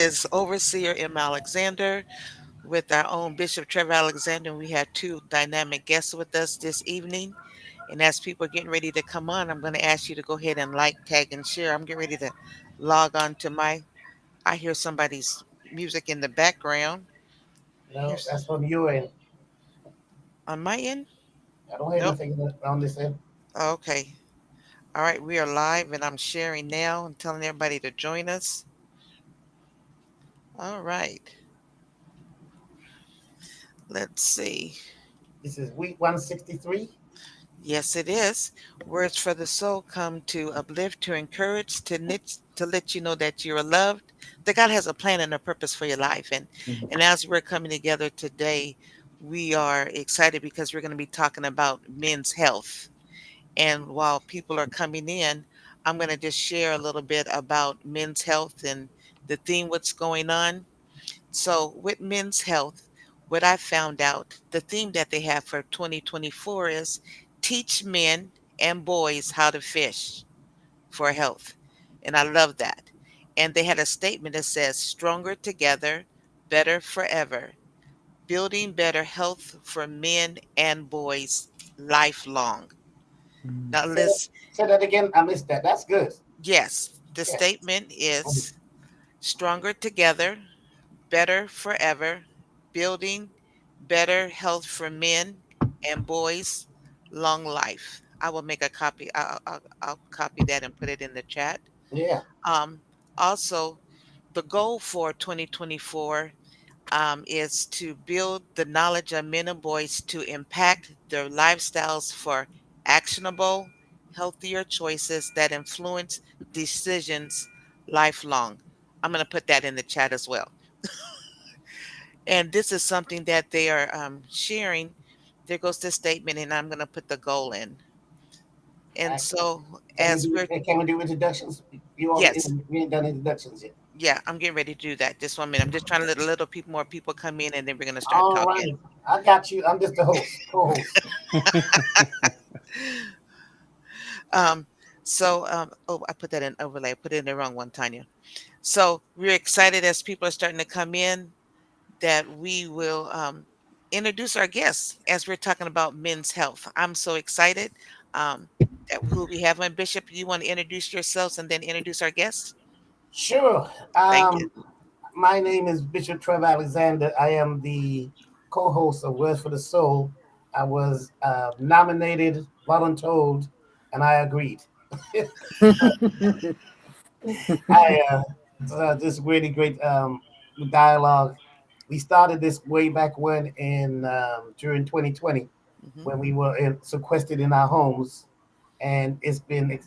is Overseer M. Alexander with our own Bishop Trevor Alexander. We have two dynamic guests with us this evening. And as people are getting ready to come on, I'm going to ask you to go ahead and like, tag, and share. I'm getting ready to log on to I hear somebody's music in the background. No, Here's that's on your end. on my end. I don't hear Nope. anything on this end. Okay. All right. We are live and I'm sharing now and telling everybody to join us. All right. Let's see. This is week 163. Yes, it is. Words for the soul come to uplift, to encourage, to let you know that you're loved, that God has a plan and a purpose for your life. And as we're coming together today, we are excited because we're going to be talking about men's health. And while people are coming in, I'm going to just share a little bit about men's health and the theme, what's going on. So, with men's health, what I found out, the theme that they have for 2024 is teach men and boys how to fish for health. And I love that. And they had a statement that says stronger together, better forever, building better health for men and boys lifelong. Now, Say that, Liz, say that again. I missed that. That's good. yes, the Yes. statement is stronger together, better forever, building better health for men and boys, long life. I will make a copy. I'll copy that and put it in the chat. Yeah. Um, Also, the goal for 2024 is to build the knowledge of men and boys to impact their lifestyles for actionable, healthier choices that influence decisions lifelong. I'm going to put that in the chat as well. And this is something that they are sharing. There goes this statement, and I'm going to put the goal in. And Excellent. so, as we're, Can we do introductions? You already yes, we ain't done introductions yet. yeah, I'm getting ready to do that. Just 1 minute. I'm just trying to let a little people, more people come in, and then we're going to start All talking. right. I got you. I'm just the host, co-host. Um, oh, I put that in overlay. I put it in the wrong one, Tanya. So we're excited as people are starting to come in that we will introduce our guests as we're talking about men's health. I'm so excited that who we have on. Bishop, you want to introduce yourselves and then introduce our guests? Sure. Thank you. My name is Bishop Trevor Alexander. I am the co-host of Words for the Soul. I was nominated, voluntold, and I agreed. I This really great dialogue. We started this way back when in during 2020 Hmm. when we were sequestered in our homes, and it's been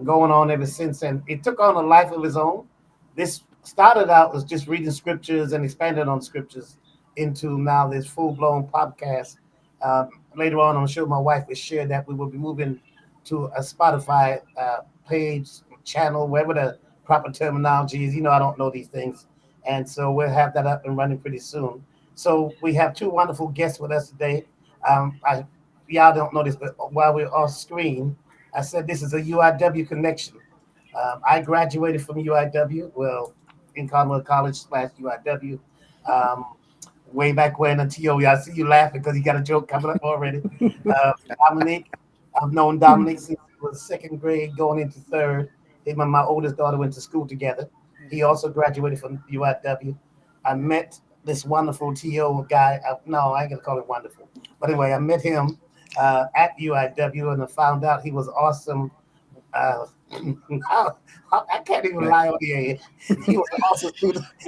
going on ever since. And it took on a life of its own. This started out as just reading scriptures and expanded on scriptures into now this full blown podcast. Later on, I'm sure my wife will share that we will be moving to a Spotify page, channel, wherever the proper terminology is. I don't know these things. And so we'll have that up and running pretty soon. So we have two wonderful guests with us today. I Y'all don't know this, but while we're off screen, I said this is a UIW connection. I graduated from UIW, well, in Conwell College slash UIW, um, way back when. Until I see you laughing because you got a joke coming up already. Uh, Dominic, I've known Dominic since he was second grade, going into third. Him and my oldest daughter went to school together. He Hmm. also graduated from UIW. I met this wonderful TO guy. No, I ain't gonna call him wonderful, but anyway, I met him at UIW, and I found out he was awesome. Uh, I can't even lie on the air. He was an awesome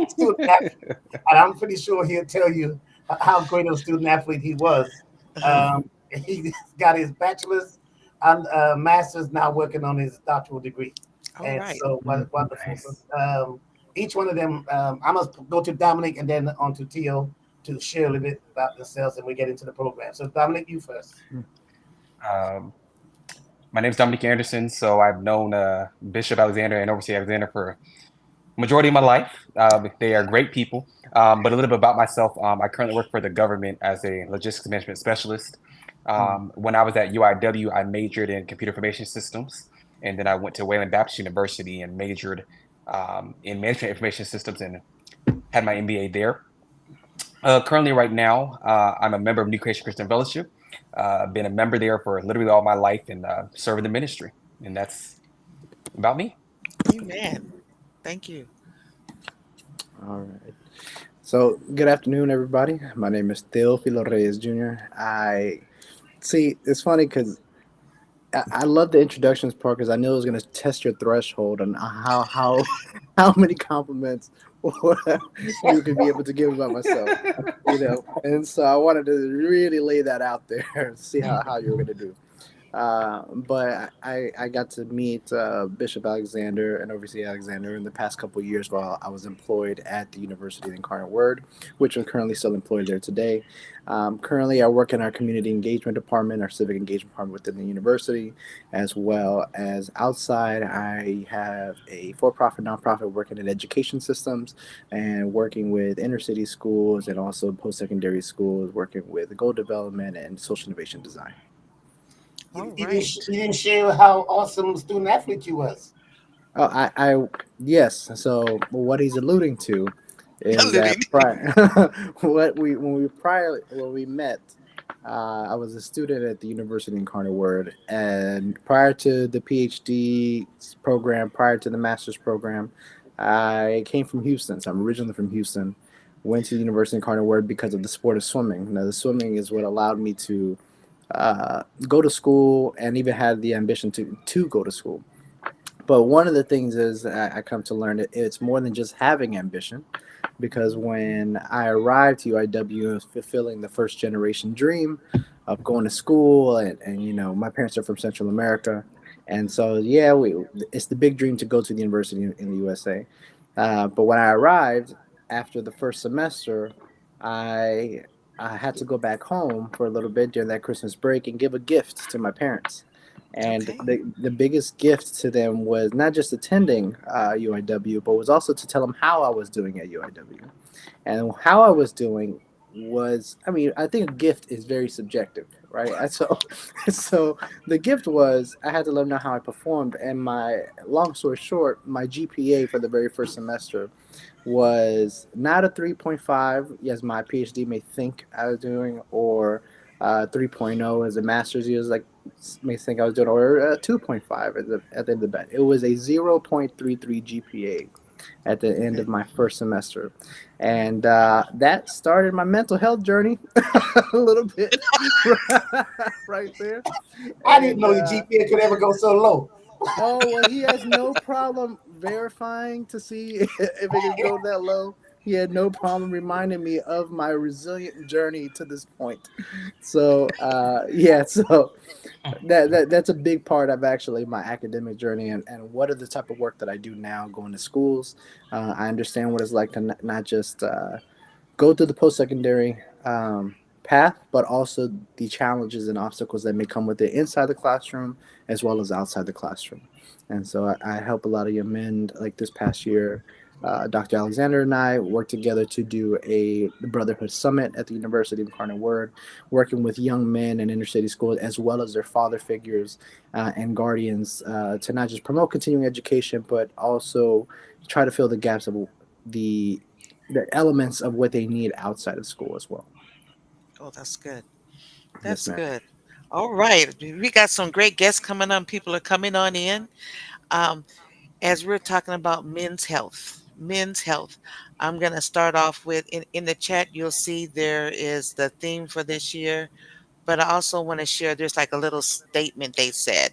student athlete, and I'm pretty sure he'll tell you how great of a student athlete he was. Uh-huh. He got his bachelor's and master's, now working on his doctoral degree, All and right. so wonderful. So each one of them, I must go to Dominic and then on to Tio to share a little bit about themselves, and we get into the program. So Dominic, you first. Um, my name is Dominic Anderson. So I've known Bishop Alexander and Overseer Alexander for majority of my life. They are great people. But a little bit about myself. I currently work for the government as a logistics management specialist. When I was at UIW, I majored in computer information systems, and then I went to Wayland Baptist University and majored in management information systems and had my MBA there. Currently, right now, I'm a member of New Creation Christian Fellowship. Been a member there for literally all my life and serving the ministry. And that's about me. Amen. Thank you. All right. So, good afternoon, everybody. My name is Teofilo Reyes Jr. I see. It's funny because I love the introductions part because I knew it was going to test your threshold on how how many compliments you could be able to give about myself, And so I wanted to really lay that out there and see how you were going to do. But I got to meet Bishop Alexander and Overseer Alexander in the past couple of years while I was employed at the University of the Incarnate Word, which I'm currently still employed there today. Currently, I work in our community engagement department, our civic engagement department within the university, as well as outside. I have a for-profit nonprofit working in education systems and working with inner city schools and also post-secondary schools, working with goal development and social innovation design. All You right. didn't share how awesome student athlete you was. Oh, yes. So what he's alluding to is that Alluding. when we met, I was a student at the University of Incarnate Word, and prior to the PhD program, prior to the master's program, I came from Houston. So I'm originally from Houston. Went to the University of Incarnate Word because of the sport of swimming. Now, the swimming is what allowed me to go to school and even had the ambition to go to school. But one of the things is I come to learn that it's more than just having ambition, because when I arrived to UIW, I was fulfilling the first generation dream of going to school, and my parents are from Central America, and so it's the big dream to go to the university in the USA. But when I arrived after the first semester, I I had to go back home for a little bit during that Christmas break and give a gift to my parents. And Okay. the biggest gift to them was not just attending UIW, but was also to tell them how I was doing at UIW. And how I was doing was, I mean, I think a gift is very subjective, right? And so the gift was I had to let them know how I performed. And my long story short, my GPA for the very first semester was not a 3.5, as my PhD may think I was doing, or 3.0 as a master's years like may think I was doing, or 2.5 at the end of the bet. It was a 0.33 GPA at the end Okay. of my first semester. And that started my mental health journey a little bit right there. I didn't And know your GPA could ever go so low. oh, well, he has no problem verifying to see if it can go that low. He had no problem reminding me of my resilient journey to this point. So, so that's a big part of actually my academic journey, and what are the type of work that I do now going to schools. I understand what it's like to not just go through the post-secondary path, but also the challenges and obstacles that may come with it inside the classroom as well as outside the classroom. And so I help a lot of young men. Like this past year, Dr. Alexander and I worked together to do a Brotherhood Summit at the University of Incarnate Word, working with young men in inner city schools as well as their father figures and guardians to not just promote continuing education, but also try to fill the gaps of the the elements of what they need outside of school as well. Oh, that's good. Yes, That's ma'am. good. All right. We got some great guests coming on. People are coming on in. Um, as we're talking about men's health. Men's health. I'm going to start off with in the chat, you'll see there is the theme for this year. But I also want to share there's like a little statement they said.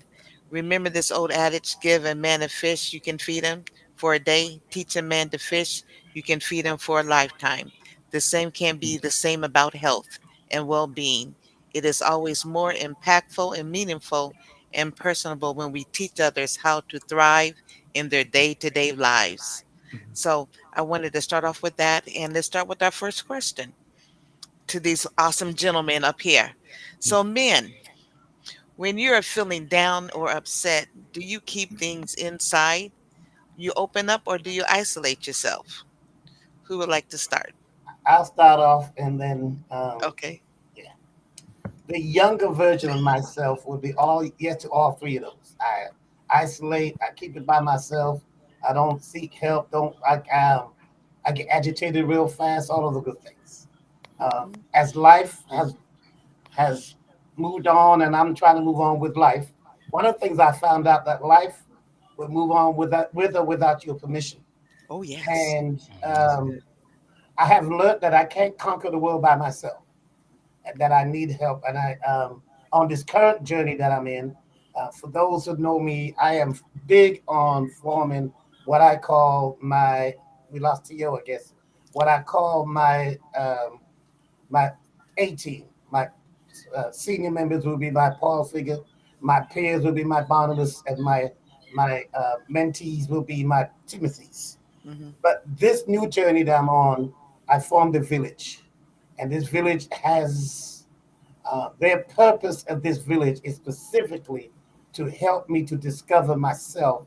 Remember this old adage, give a man a fish, you can feed him for a day. Teach a man to fish, you can feed him for a lifetime. The same can be the same about health and well being. It is always more impactful and meaningful and personable when we teach others how to thrive in their day to day lives. Mhm. So I wanted to start off with that. And let's start with our first question to these awesome gentlemen up here. So, men, when you're feeling down or upset, do you keep things inside? You open up or do you isolate yourself? Who would like to start? I'll start off, and then Okay. yeah, the younger version of myself would be all yes to all three of those. I isolate. I keep it by myself. I don't seek help. Don't I? I get agitated real fast, all of the good things. As life has moved on and I'm trying to move on with life, one of the things I found out that life will move on with or without your permission. Oh, yes. And That's good. I have learned that I can't conquer the world by myself, and that I need help. And on this current journey that I'm in, for those who know me, I am big on forming what I call we lost T.O., I guess, what I call my A team. My senior members will be my Paul figure, my peers will be my Barnabas, and my mentees will be my Timothys. Hmm. But this new journey that I'm on, I formed a village, and this village has their purpose of this village is specifically to help me to discover myself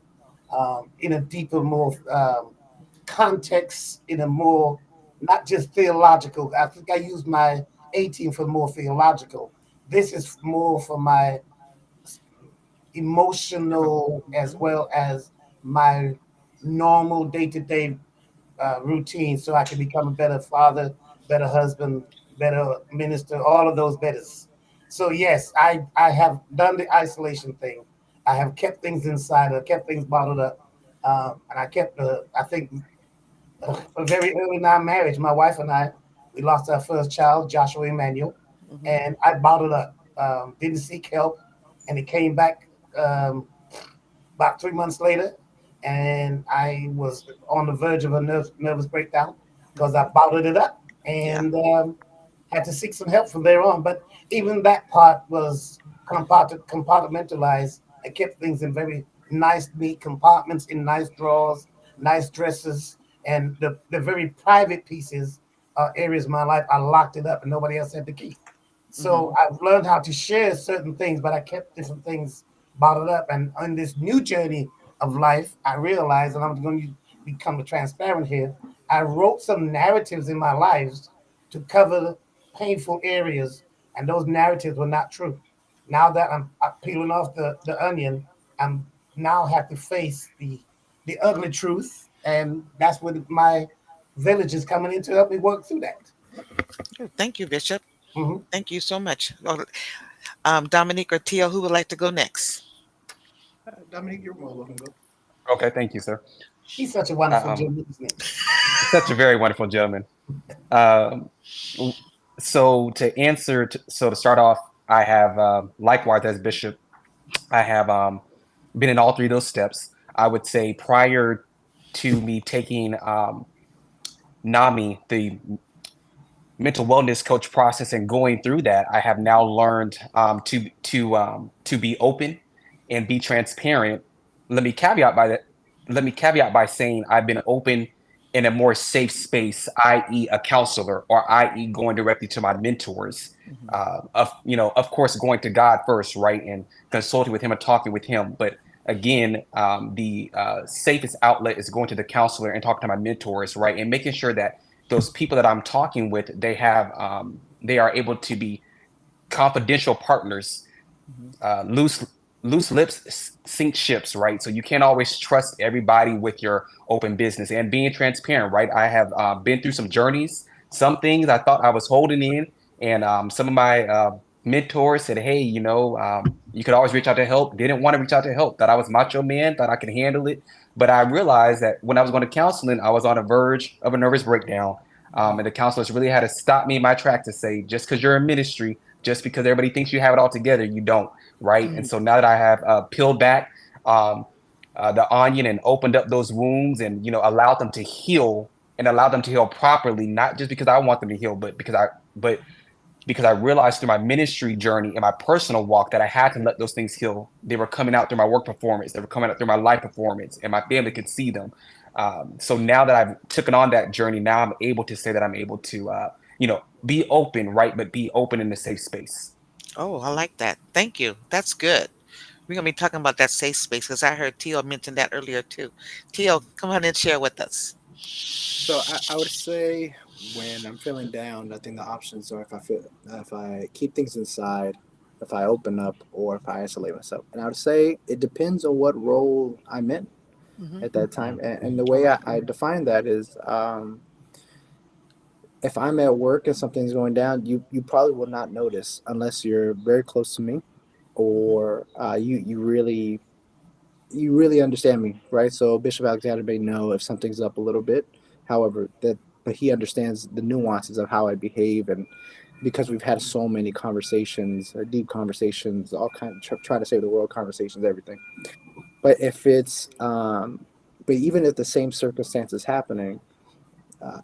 in a deeper, more context, in a more not just theological. I think I use my 18 for more theological. This is more for my emotional as Hmm. well as my normal day-to-day routine so I can become a better father, better husband, better minister, all of those betters. So yes, I have done the isolation thing. I have kept things inside. I kept things bottled up, and I kept. I think very early in our marriage, my wife and I, we lost our first child, Joshua Emmanuel, Hmm. and I bottled up. Didn't seek help, and it came back. About 3 months later, and I was on the verge of a nervous breakdown because I Hmm. bottled it up Yeah. and had to seek some help from there on. But even that part was compartmentalized. I kept things in very nice, neat compartments in nice drawers, nice dresses, and the very private pieces, areas of my life, I locked it up and nobody else had the key. Hmm. So I've learned how to share certain things, but I kept different things bottled up. And on this new journey of life, I realized, and I'm going to become transparent here, I wrote some narratives in my lives to cover painful areas, and those narratives were not true. Now that I'm peeling off the onion, I'm now have to face the ugly truth, and that's what my village is coming in to help me work through that. Thank you, Bishop. Mhm. Thank you so much. Dominique or Teal, who would like to go next? Dominique, you're more welcome. Go. Okay, thank you, sir. He's such a wonderful Um, gentleman, isn't he? Such a very wonderful gentleman. Um, so to start off, I have likewise as bishop, I have been in all three of those steps. I would say prior to me taking NAMI, the mental wellness coach process, and going through that, I have now learned to be open and be transparent. Let me caveat by that. Let me caveat by saying I've been open in a more safe space, i.e., a counselor, or i.e., going directly to my mentors. Hmm. Of course, going to God first, right, and consulting with Him and talking with Him. But again, the safest outlet is going to the counselor and talking to my mentors, right, and making sure that those people that I'm talking with, they are able to be confidential partners. Hmm. Loose lips sink ships, right? So you can't always trust everybody with your open business and being transparent, right? I have been through some journeys, some things I thought I was holding in, and some of my mentors said, "Hey, you could always reach out to help." Didn't want to reach out to help. Thought I was macho man. Thought I could handle it. But I realized that when I was going to counseling, I was on the verge of a nervous breakdown. And the counselors really had to stop me in my track to say, just because you're in ministry, just because everybody thinks you have it all together, you don't, right? And Hmm. so now that I have peeled back um, the onion and opened up those wounds and allowed them to heal and allowed them to heal properly, not just because I want them to heal, but because I realized through my ministry journey and my personal walk that I had to let those things heal. They were coming out through my work performance. They were coming out through my life performance, and my family could see them. So now that I've taken on that journey, now I'm able to say that I'm able to, be open, right? But be open in a safe space. Oh, I like that. Thank you. That's good. We're going to be talking about that safe space because I heard Teal mention that earlier too. Teal, come on and share with us. So I would say when I'm feeling down, I think the options are if I keep things inside, if I open up, or if I isolate myself. And I would say it depends on what role I'm in Hmm. at that time. And the way I define that is if I'm at work and something's going down, you probably will not notice unless you're very close to me, Mhm. or you really understand me, right? So Bishop Alexander may know if something's up a little bit. However, that but he understands the nuances of how I behave, and because we've had so many conversations, deep conversations, all kind of try to save the world conversations, everything. But if but even if the same circumstance is happening,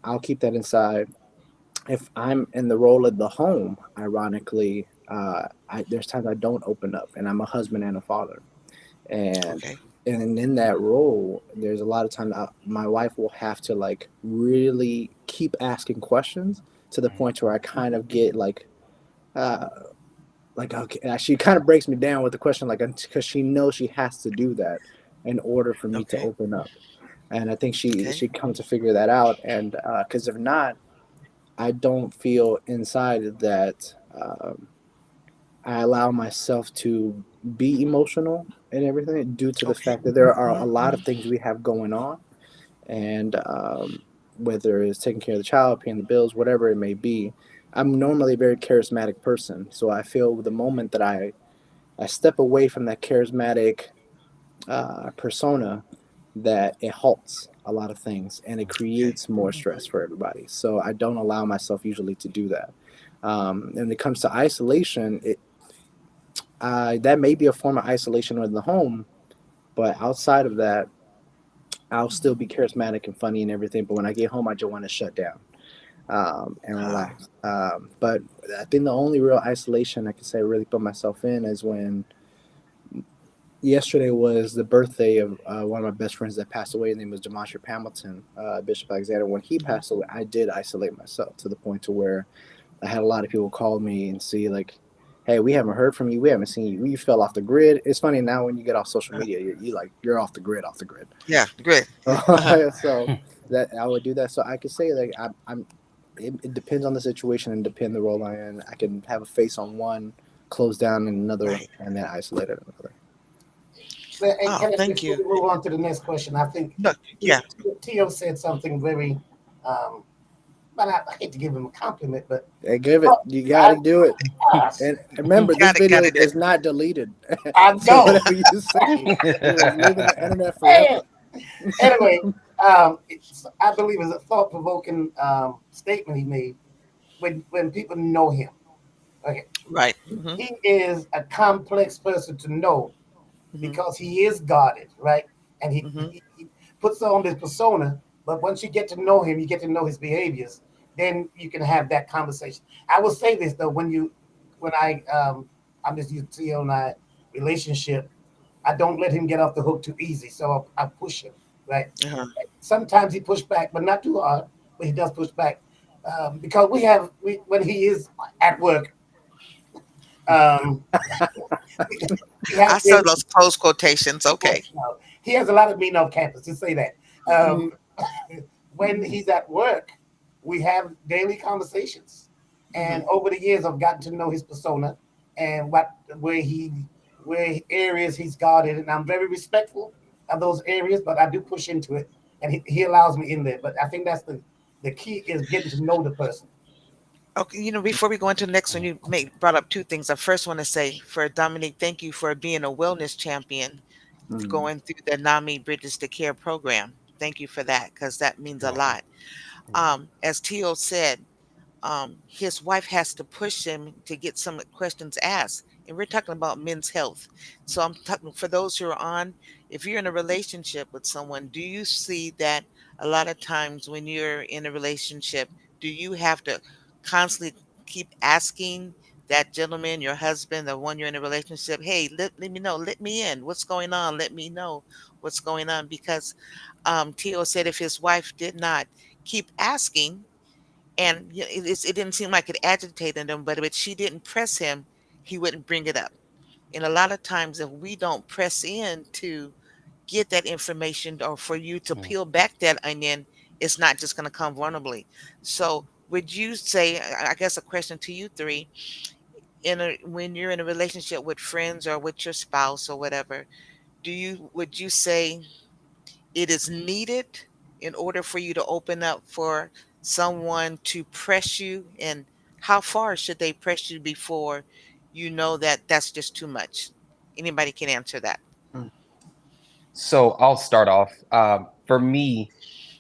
I'll keep that inside. If I'm in the role of the home, ironically, there's times I don't open up, and I'm a husband and a father, and Okay. and in that role, there's a lot of times my wife will have to like really keep asking questions to the point where I kind of get uh, like okay, she kind of breaks me down with the question, like because she knows she has to do that in order for me to Okay. open up, and I think Okay. she comes to figure that out, and because if not, I don't feel inside that I allow myself to be emotional and everything due to the Okay. fact that there are a Mhm. lot of things we have going on, and whether it's taking care of the child, paying the bills, whatever it may be. I'm normally a very charismatic person, so I feel the moment that I step away from that charismatic persona, that it halts a lot of things and it Okay. creates more stress for everybody. So I don't allow myself usually to do that. When it comes to isolation, that may be a form of isolation in the home, but outside of that, I'll still be charismatic and funny and everything. But when I get home, I just want to shut down and Ah, relax. But I think the only real isolation I can say I really put myself in is when yesterday was the birthday of one of my best friends that passed away. His name was Demontre Hamilton, Bishop Alexander. When he mhm. passed away, I did isolate myself to the point to where I had a lot of people call me and see like, "Hey, we haven't heard from you. We haven't seen you. You fell off the grid." It's funny now when you get off social Uh, media, you're off the grid. yeah, good. Uh-huh. So that I would do that. So I could say like I'm. It depends on the situation and depend the role I'm in. I can have a face on one, close down in another, Right. and then isolate in another. And Oh, Kenneth, thank before you. we move on to the next question, I think No, yeah. Tio said something very, um, but I hate to give him a compliment, but Hey, give it. oh, You got I, to do it. gosh, And remember, this Got video it. is not deleted. I So know. whatever you say, it will live in the internet Hey, forever. anyway, I believe it's a thought-provoking statement he made when people know him. Okay, Right. Hmm. he is a complex person to know Hmm. because he is guarded, right? And Hmm. he puts on this persona, but once you get to know him, you get to know his behaviors, then you can have that conversation. I will say this though, when I'm just using Tio and I relationship, I don't let him get off the hook too easy, so I push him, right? Uh-huh. Sometimes he push back, but not too hard, but he does push back. Because when he is at work, um, we have I saw those close quotations. Okay. no, he has a lot of mean off campus. To say that. Mm, Um, when he's at work, we have daily conversations, Hmm. and over the years, I've gotten to know his persona and where areas he's guarded, and I'm very respectful of those areas, but I do push into it, and he allows me in there. But I think that's the key is getting to know the person. Okay, before we go into the next one, you brought up two things. I first want to say for Dominique, thank you for being a wellness champion mm, going through the NAMI Bridges to Care program. Thank you for that because that means a Welcome. lot. As Tio said, his wife has to push him to get some questions asked. And we're talking about men's health. So I'm talking for those who are on, if you're in a relationship with someone, do you see that a lot of times when you're in a relationship, do you have to constantly keep asking that gentleman, your husband, the one you're in a relationship, hey, let me know, let me in. What's going on? Let me know what's going on. Because Tio said if his wife did not keep asking, and it didn't seem like it agitated him, but if she didn't press him, he wouldn't bring it up. And a lot of times, if we don't press in to get that information or for you to Mm. peel back that onion, it's not just going to come vulnerably. So, would you say, I guess a question to you three, when you're in a relationship with friends or with your spouse or whatever, would you say it is needed in order for you to open up for someone to press you, and how far should they press you before you know that that's just too much? Anybody can answer that. So I'll start off. For me,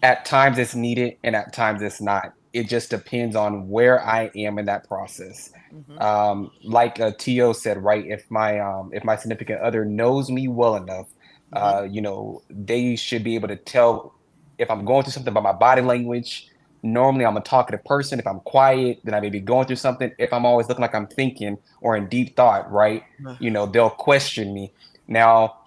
at times it's needed and at times it's not. It just depends on where I am in that process. Hmm. Like Tio said, right? If my significant other knows me well enough, Hmm. they should be able to tell if I'm going through something by my body language. Normally, I'm a talkative person. If I'm quiet, then I may be going through something. If I'm always looking like I'm thinking or in deep thought, right? They'll question me. Now,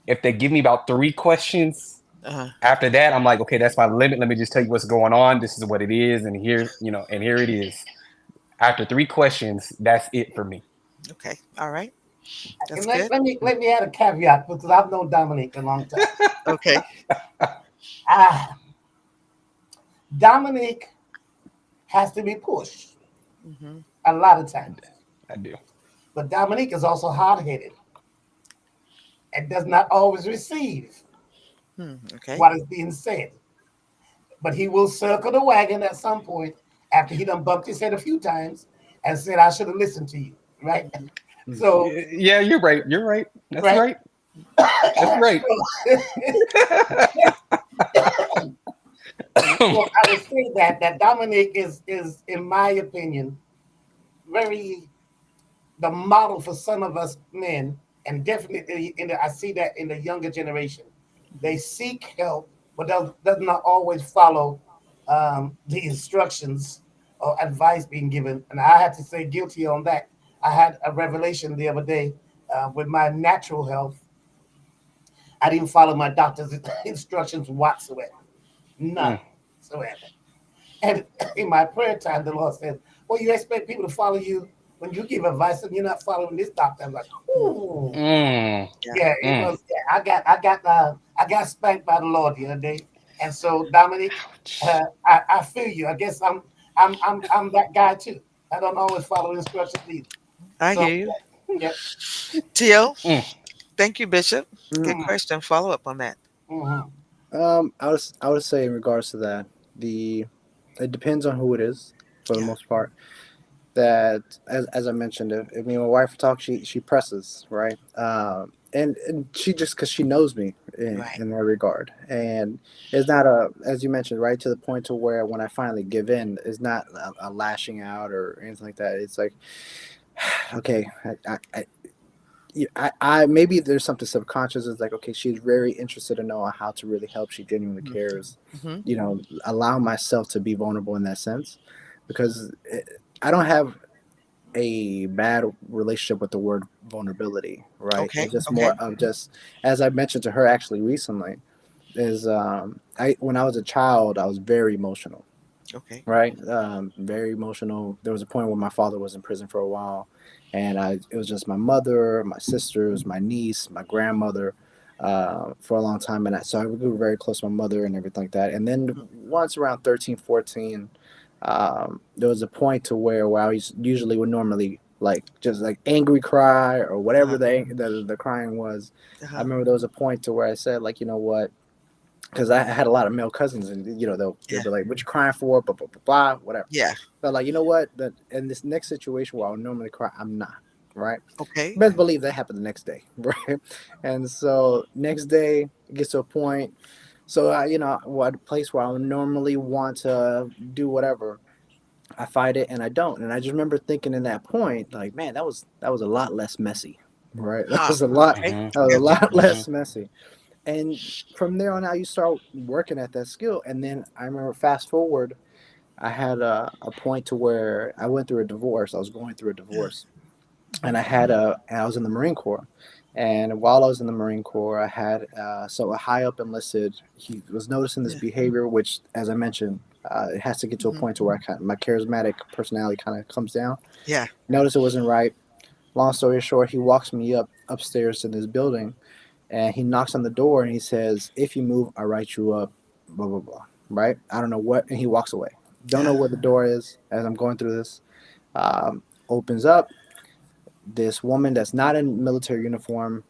if they give me about 3 questions, Uh-huh. after that, I'm like, okay, that's my limit. Let me just tell you what's going on. This is what it is, and here it is. After 3 questions, that's it for me. Okay. All right. And That's good. let me add a caveat because I've known Dominique a long time. Okay. Ah, Dominique has to be pushed Hmm. a lot of times, I do. but Dominique is also hard-headed and does not always receive Okay. what is being said. But he will circle the wagon at some point after he done bumped his head a few times and said, "I should have listened to you." Right? Hmm. So, Yeah, you're right. You're right. That's right. right. That's right. So I would say that Dominic is in my opinion very the model for some of us men, and definitely I see that in the younger generation. They seek help, but does not always follow the instructions or advice being given. And I had to say guilty on that. I had a revelation the other day with my natural health. I didn't follow my doctor's instructions whatsoever. None Mm. whatsoever. And in my prayer time, the Lord said, "Well, you expect people to follow you when you give advice and you're not following this doctor." I'm like, "Ooh, Mm. Yeah. yeah." It Mm. was. Yeah, I got spanked by the Lord the other day, and so Dominic, I feel you. I guess I'm that guy too. I don't always follow instructions either. I So hear you. yeah. Tio, Mm. thank you, Bishop. Good Mm-hmm, question. Follow up on that. mm-hmm, I would say in regards to that, it depends on who it is for the Yeah. most part. That as I mentioned, if me and my wife talk, she presses right, and she just because she knows me Right. in that regard, and it's not a as you mentioned right to the point to where when I finally give in, it's not a lashing out or anything like that. It's like okay, I maybe there's something subconscious. It's like okay, she's very interested to know how to really help. She genuinely cares. Mm-hmm. Allow myself to be vulnerable in that sense because I don't have a bad relationship with the word vulnerability, right? Okay. It's just more Okay. of just as I mentioned to her actually recently is I when I was a child I was very emotional, Okay. right? Very emotional. There was a point where my father was in prison for a while, and it was just my mother, my sisters, my niece, my grandmother. For a long time, so I grew very close to my mother and everything like that. And then Mhm. once around 13, 14, there was a point to where I usually would normally like just like angry cry or whatever Uh-huh. the crying was. I Uh-huh. remember there was a point to where I said like, you know what, because I had a lot of male cousins, and they'll Yeah. be like, "What you crying for?" Blah blah blah blah, whatever. Yeah. But like, you know what? That in this next situation where I would normally cry, I'm not right. Okay. Best believe that happened the next day, right? And so next day it gets to a point. So what a place where I would normally want to do whatever, I fight it and I don't. And I just remember thinking in that point, like, man, that was a lot less messy, right? That Huh. was a lot. Okay. Mhm. That was a Mhm. lot Mhm. less messy. And from there on out, you start working at that skill. And then I remember fast forward, I had a point to where I went through a divorce. I was going through a divorce, and Mhm. I was in the Marine Corps. And while I was in the Marine Corps, I had so a high up enlisted. He was noticing this Yeah. behavior, which, as I mentioned, it has to get to a Mhm. point to where my charismatic personality kind of comes down. Yeah. Noticed it wasn't right. Long story short, he walks me upstairs to this building, and he knocks on the door and he says, "If you move, I write you up." Blah blah blah. Right? I don't know what, and he walks away. Don't know Yeah. where the door is as I'm going through this. Opens up. This woman that's not in military uniform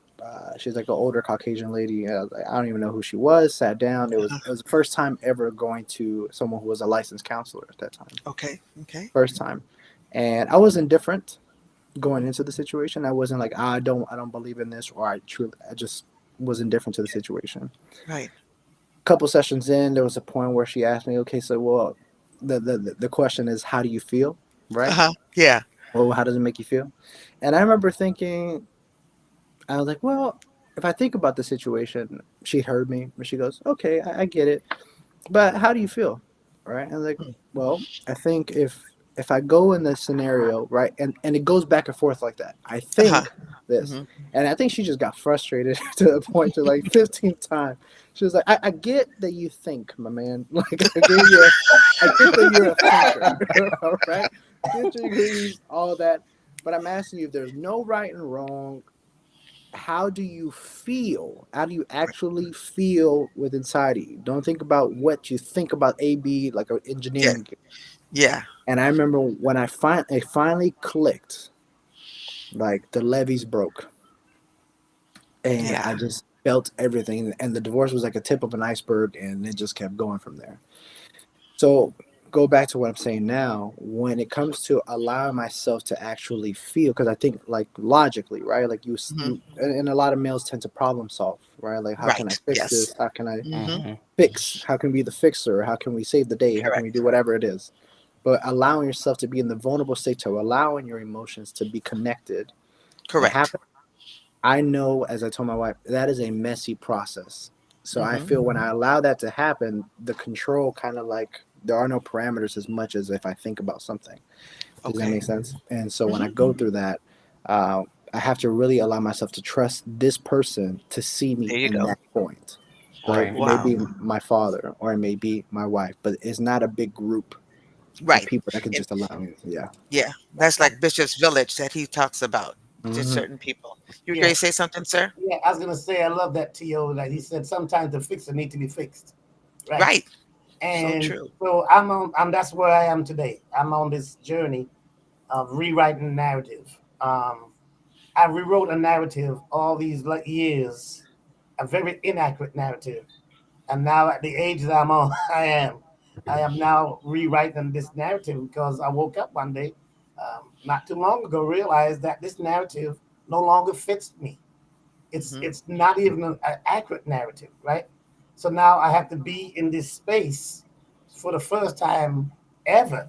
She's like an older Caucasian lady. I don't even know who she was. Sat down. Uh-huh. It was the first time ever going to someone who was a licensed counselor at that time. Okay. Okay. First time, and I was indifferent going into the situation. I wasn't like, I don't believe in this, or I just was indifferent to the situation. Right. Couple sessions in, there was a point where she asked me, okay, so well, the question is, how do you feel, right? Uh-huh. Yeah. Well, how does it make you feel? And I remember thinking, I was like, well, if I think about the situation, she heard me, and she goes, okay, I get it, but how do you feel, right? And I was like, well, I think if I go in this scenario, right, and it goes back and forth like that, I Uh-huh. think this, Hmm. and I think she just got frustrated to the point to like 15th time. She was like, I get that you think, my man, like I get that you're a thinker, all right, get your degrees, all that, but I'm asking you, if there's no right and wrong, how do you feel? How do you actually feel with inside of you? Don't think about what you think about AB, like an Yeah. engineering. Yeah. And I remember when it finally clicked, like the levees broke, and Yeah. I just felt everything. And the divorce was like a tip of an iceberg, and it just kept going from there. So go back to what I'm saying now. When it comes to allowing myself to actually feel, because I think like logically, right? Like Hmm. you, and a lot of males tend to problem solve, right? Like how can I Right. fix Yes. this? How can I Hmm. Hmm. fix? How can we be the fixer? How can we save the day? How can we Correct. do whatever it is? But allowing yourself to be in the vulnerable state, to allowing your emotions to be connected and Correct. happen. I know, as I told my wife, that is a messy process. So I Hmm. feel when I allow that to happen, the control kind of like there are no parameters as much as if I think about something. Does that Okay. make sense? And so when I Hmm. go through that, uh, I have to really allow myself to trust this person to see me There you in go. that point. Right? Right. It may Wow. be my father or it may be my wife, but it's not a big group of Right. people that can And just allow me. Yeah. yeah, that's like Bishop's Village that he talks about. Just Hmm. certain people. You were going Yeah, to say something, sir? yeah. I was gonna say I love that To that he said sometimes the fixer need to be fixed, right? Right. So And true. so I'm on. I'm that's where I am today. I'm on this journey of rewriting narrative. I rewrote a narrative all these years, a very inaccurate narrative, and now at the age that I'm on, I am now rewriting this narrative because I woke up one day, not too long ago, realized that this narrative no longer fits me. Hmm. It's not even an accurate narrative, right? So now I have to be in this space for the first time ever.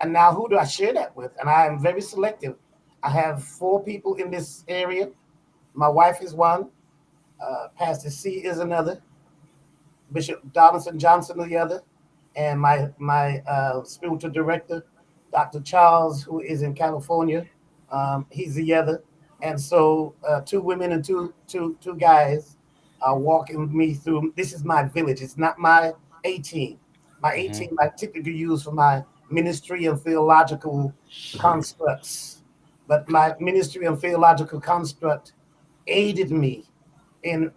And now who do I share that with? And I am very selective. I have four people in this area. My wife is one, Pastor C is another, Bishop Donaldson Johnson the other, and my spiritual director, Dr. Charles, who is in California, he's the other. And so two women and two guys are walking with me through. This is my village. It's not my A team. My A Hmm. team I typically use for my ministry and theological constructs, but my ministry and theological construct aided me in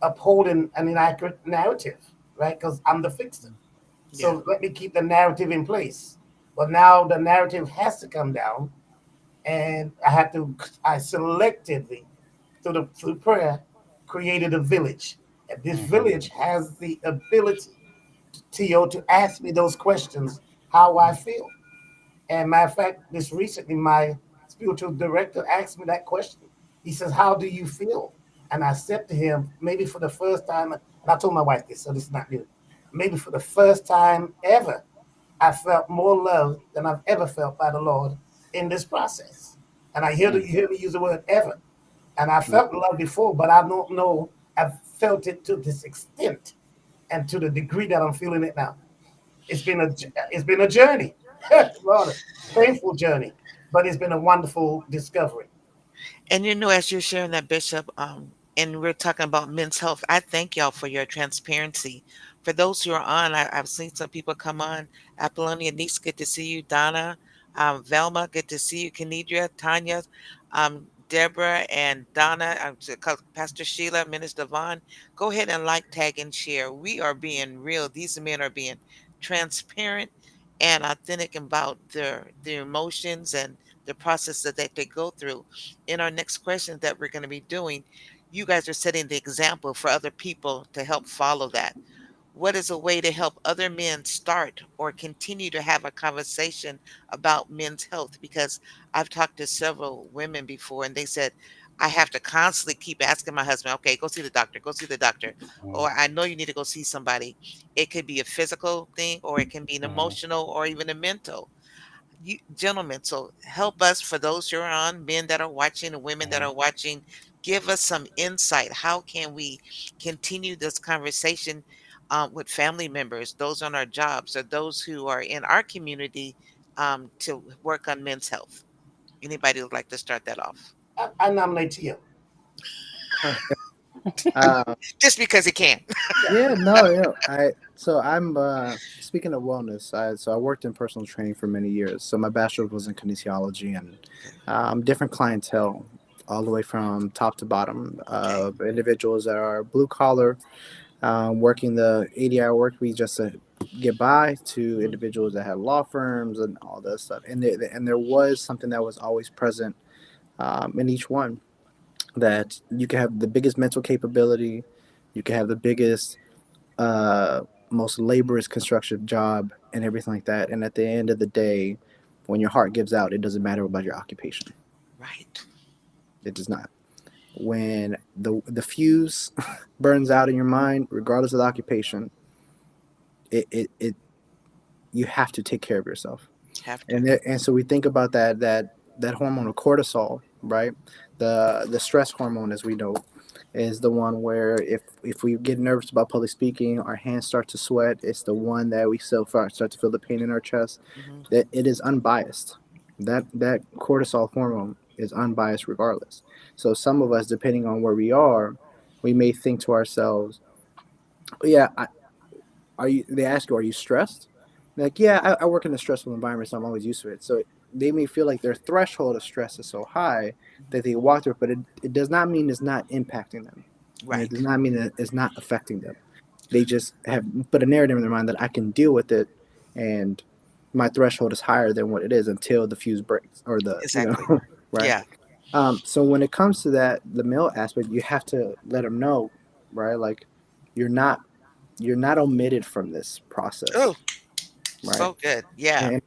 upholding an inaccurate narrative, right? Because I'm the fixer. Yeah. So let me keep the narrative in place. But now the narrative has to come down, and I selectively, through prayer, created a village. And this Hmm. village has the ability, to ask me those questions, how I feel. And matter of fact, this recently, my spiritual director asked me that question. He says, "How do you feel?" And I said to him, maybe for the first time, and I told my wife this, so this is not new. Maybe for the first time ever, I felt more love than I've ever felt by the Lord in this process. And you hear me use the word ever. And I felt love before, but I don't know I've felt it to this extent and to the degree that I'm feeling it now. It's been a journey, Lord, painful journey, but it's been a wonderful discovery. And as you're sharing that, Bishop, and we're talking about men's health, I thank y'all for your transparency. For those who are on, I've seen some people come on. Apollonia Niece, good to see you. Donna, Velma, good to see you. Kenidra, Tanya, Deborah, and Donna, Pastor Sheila, Minister Vaughn. Go ahead and like, tag, and share. We are being real. These men are being transparent and authentic about their emotions and the process that they go through. In our next question that we're going to be doing, you guys are setting the example for other people to help follow that. What is a way to help other men start or continue to have a conversation about men's health? Because I've talked to several women before and they said, I have to constantly keep asking my husband, okay, go see the doctor, go see the doctor. Or I know you need to go see somebody. It could be a physical thing, or it can be an Mhm. emotional, or even a mental. You gentlemen, so help us, for those who are on, men that are watching and women that Mhm. are watching, give us some insight. How can we continue this conversation with family members, those on our jobs, or those who are in our community to work on men's health? Anybody would like to start that off? I nominate you. Uh, Just because he can. yeah, no, I'm speaking of wellness. I worked in personal training for many years. So my bachelor's was in kinesiology and Okay. different clientele, all the way from top to bottom Okay. of individuals that are blue collar, working the 80-hour work week just to get by, to Mhm. individuals that had law firms and all that stuff. And there was something that was always present in each one, that you can have the biggest mental capability, you can have the biggest, uh, most laborious construction job and everything like that. And at the end of the day, when your heart gives out, it doesn't matter about your occupation. Right. It does not. When the fuse burns out in your mind, regardless of the occupation, it you have to take care of yourself. Have to. And so we think about that hormone of cortisol, right? The stress hormone, as we know, is the one where if we get nervous about public speaking, our hands start to sweat. It's the one that we still start to feel the pain in our chest. Hmm. That it is unbiased. That cortisol hormone is unbiased regardless. So some of us, depending on where we are, we may think to ourselves, "Oh, yeah, are you?" They ask you, "Are you stressed?" Like, yeah, I work in a stressful environment, so I'm always used to it. So they may feel like their threshold of stress is so high that they walk through it, but it does not mean it's not impacting them. And it does Right. not mean that it's not affecting them. They just have put a narrative in their mind that I can deal with it, and my threshold is higher than what it is until the fuse breaks or Exactly. right. Yeah. So when it comes to that, the male aspect, you have to let them know, right? Like, you're not you're not omitted from this process, Oh, right? so good. Yeah. And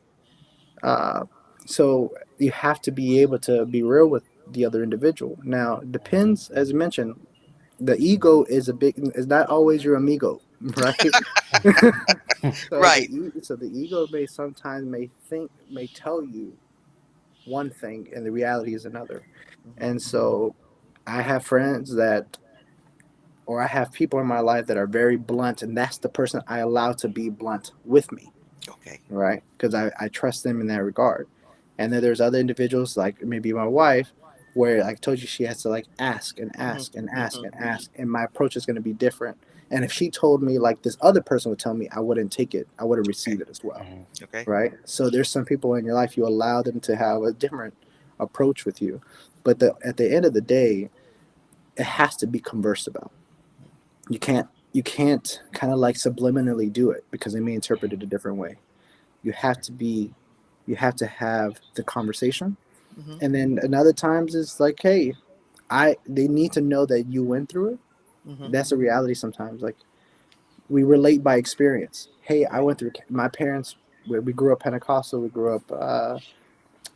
uh, so you have to be able to be real with the other individual. Now, it depends, as you mentioned, the ego is not always your amigo, right? Right. So the ego may tell you one thing and the reality is another. Hmm. And so I have friends that, or I have people in my life that are very blunt, and that's the person I allow to be blunt with me, Okay. right? Because I trust them in that regard. And then there's other individuals, like maybe my wife, where I told you, she has to like ask and Hmm. ask and ask Hmm. and ask, and my approach is going to be different. And if she told me like this other person would tell me, I wouldn't take it. I wouldn't Okay. receive it as well, Mhm. Okay. right? So there's some people in your life you allow them to have a different approach with you, but at the end of the day, it has to be conversed about. You can't kind of like subliminally do it because they may interpret it a different way. You have to be you have to have the conversation. Hmm. And then another times it's like, hey, I they need to know that you went through it. Hmm. That's a reality sometimes. Like, we relate by experience. Hey, I Right. went through, my parents, we grew up Pentecostal, we grew up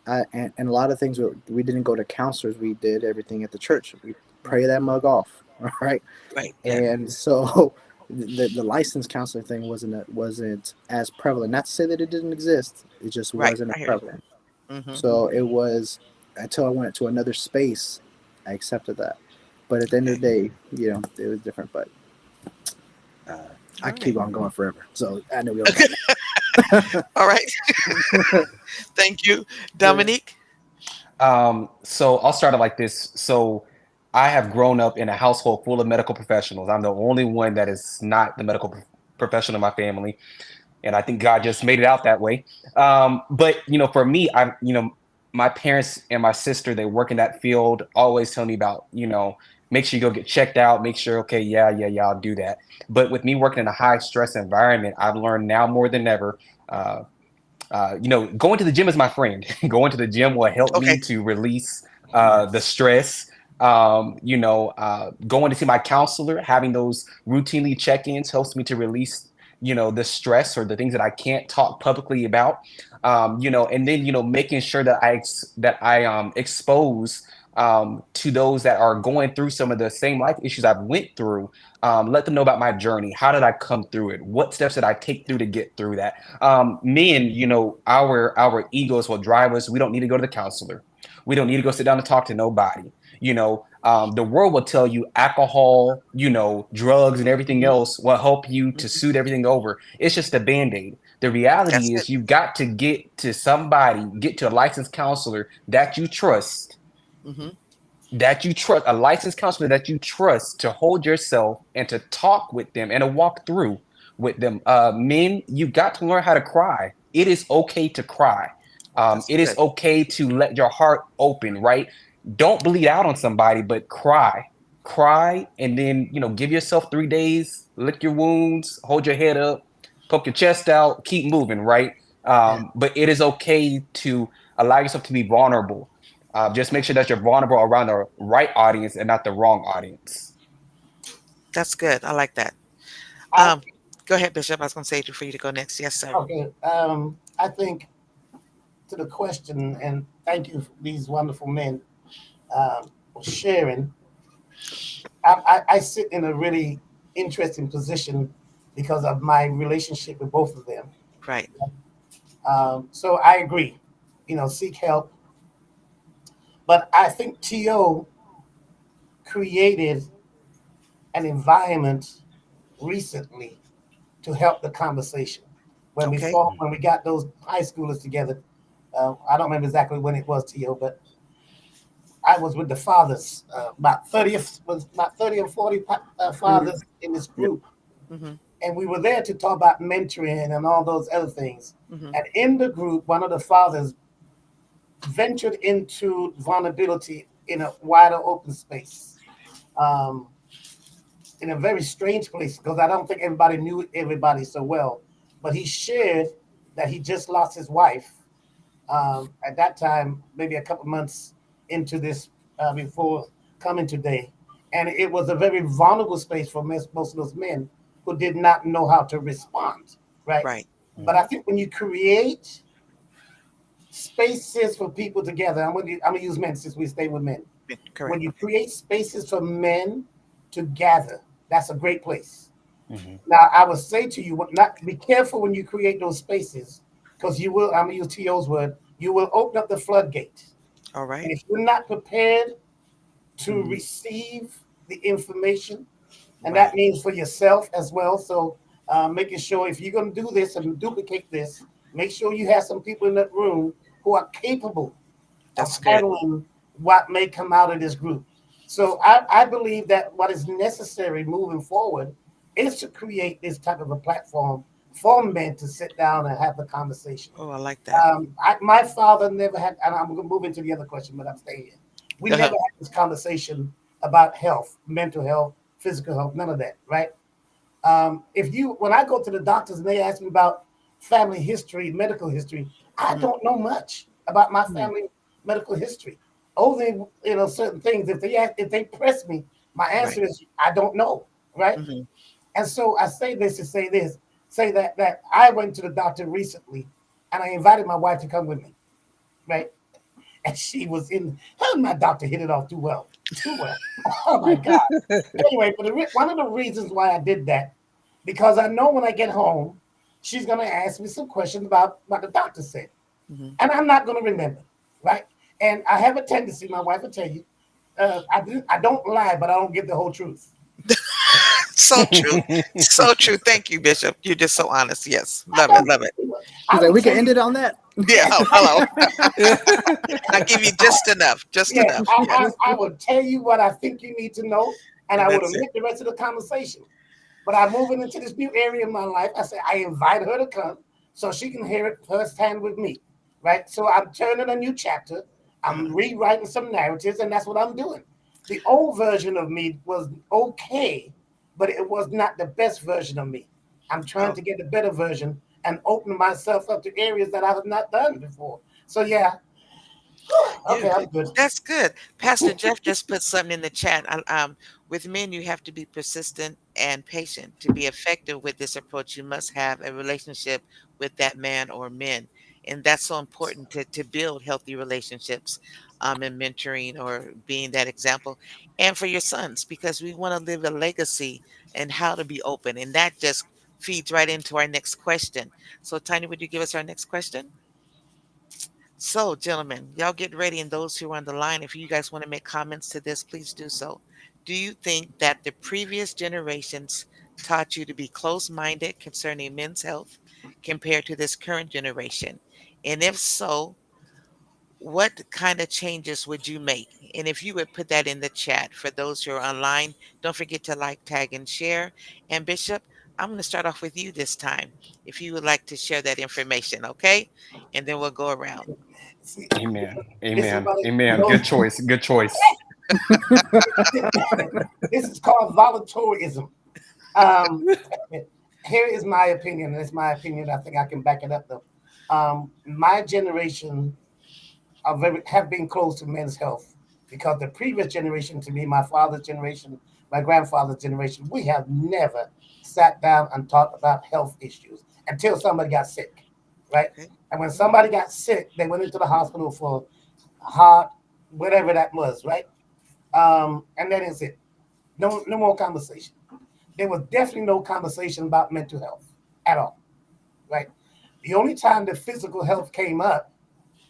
and a lot of things we didn't go to counselors, we did everything at the church. We Hmm. pray that mug off, all right? Right. Yeah. And so the license counseling thing wasn't as prevalent. Not to say that it didn't exist, it just Right. wasn't as I hear prevalent. you. Hmm. So it was until I went to another space, I accepted that. But at the end of Okay. the day, it was different. But uh, I All could keep right. on going forever. So I know we don't got All right. that. Thank you, Yeah. Dominique. So I'll start it like this. So I have grown up in a household full of medical professionals. I'm the only one that is not the medical professional in my family, and I think God just made it out that way. But for me, my parents and my sister, they work in that field, always tell me about, make sure you go get checked out, make sure, okay, yeah, yeah, yeah, I'll do that. But with me working in a high stress environment, I've learned now more than ever. Uh, going to the gym is my friend. Going to the gym will help Okay. me to release the stress. Going to see my counselor, having those routinely check-ins helps me to release, the stress or the things that I can't talk publicly about. And then, making sure that I expose to those that are going through some of the same life issues I've went through. Let them know about my journey. How did I come through it? What steps did I take through to get through that? Men, our egos will drive us. We don't need to go to the counselor. We don't need to go sit down and talk to nobody. The world will tell you alcohol, drugs and everything else will help you to Mhm. soothe everything over. It's just a band-aid. The reality That's it. is you've got to get to a licensed counselor that you trust, Hmm. a licensed counselor that you trust to hold yourself and to talk with them and to walk through with them. Men, you got to learn how to cry. It is okay to cry. That's It is good. okay to let your heart open, right? Don't bleed out on somebody, but cry, and then, give yourself 3 days, lick your wounds, hold your head up, poke your chest out, keep moving, right? Yeah, But it is okay to allow yourself to be vulnerable. Just make sure that you're vulnerable around the right audience and not the wrong audience. that's good. I like that. I Um, Go ahead, Bishop. I was going to say it for you to go next. Yes, sir. okay. I think to the question, and thank you for these wonderful men for sharing. I sit in a really interesting position because of my relationship with both of them. Right. So I agree, seek help. But I think TO created an environment recently to help the conversation. Okay. When we got those high schoolers together, I don't remember exactly when it was, TO, but I was with the fathers, about 30 or 40 Mhm. fathers in this Yep. group, Hmm. and we were there to talk about mentoring and all those other things. Hmm. And in the group, one of the fathers ventured into vulnerability in a wider open space, um, in a very strange place because I don't think everybody knew everybody so well. But he shared that he just lost his wife at that time, maybe a couple months into this before coming today. And it was a very vulnerable space for most of those men who did not know how to respond, right? Right. But I think when you create spaces for people together, I'm gonna use men since we stay with men. Correct. When you Okay. create spaces for men to gather, that's a great place. Mm-hmm. Now, I would say to you, not be careful when you create those spaces, because you will. I'm gonna use To's word. You will open up the floodgate, All and right. if you're not prepared to Mhm. receive the information, and that Right. means for yourself as well. So, making sure if you're gonna do this and duplicate this, make sure you have some people in that room who are capable of That's good. handling what may come out of this group. So I believe that what is necessary moving forward is to create this type of a platform for men to sit down and have the conversation. Oh, I like that. My father never had, and I'm going to move into the other question, but I'm staying here. We never Uh-huh. had this conversation about health, mental health, physical health, none of that, right? When I go to the doctors and they ask me about family history, medical history, I Hmm. don't know much about my Mhm. family medical history. Only certain things. If they press me, my Right. answer is I don't know, right? Hmm. And so I say this to say this, say that I went to the doctor recently, and I invited my wife to come with me, right? And she was in. Her and my doctor hit it off too well, too well. Oh my God. Anyway, one of the reasons why I did that, because I know when I get home, she's gonna ask me some questions about what the doctor said, Hmm. and I'm not gonna remember, right? And I have a tendency, my wife will tell you, I don't lie, but I don't give the whole truth. So true. So true. Thank you, Bishop. You're just so honest. Yes. Love it. Love it. I He's like, will we can tell end you, it on that. Yeah. Oh, hello. I give you just enough. Just yeah, enough. Yes. I will tell you what I think you need to know, and And I would that's it. omit the rest of the conversation. But I'm moving into this new area in my life. I said I invite her to come so she can hear it firsthand with me, right? So I'm turning a new chapter. I'm Mhm. rewriting some narratives, and that's what I'm doing. The old version of me was okay, but it was not the best version of me. I'm trying Oh, to get a better version, and open myself up to areas that I have not done before. So yeah, okay, I'm good. That's good. Pastor Jeff just put something in the chat. With men, you have to be persistent and patient. To be effective with this approach, you must have a relationship with that man or men. And that's so important to build healthy relationships in mentoring or being that example. And for your sons, because we want to leave a legacy and how to be open. And that just feeds right into our next question. So, Tiny, would you give us our next question? So, gentlemen, y'all get ready, and those who are on the line, if you guys want to make comments to this, please do so. Do you think that the previous generations taught you to be closed-minded concerning men's health compared to this current generation? And if so, what kind of changes would you make? And if you would put that in the chat for those who are online, don't forget to like, tag, and share. And Bishop, I'm going to start off with you this time, if you would like to share that information, okay? And then we'll go around. See, Amen. this is Amen. what Amen. those- Good choice. Good choice. this is called voluntarism. Um, here is my opinion, and it's my opinion. I think I can back it up though. My generation have been close to men's health because the previous generation, to me, my father's generation, my grandfather's generation, we have never sat down and talked about health issues until somebody got sick, right? Okay. And when somebody got sick, they went into the hospital for heart, whatever that was, right? And that is it. No more conversation. There was definitely no conversation about mental health at all, right? The only time the physical health came up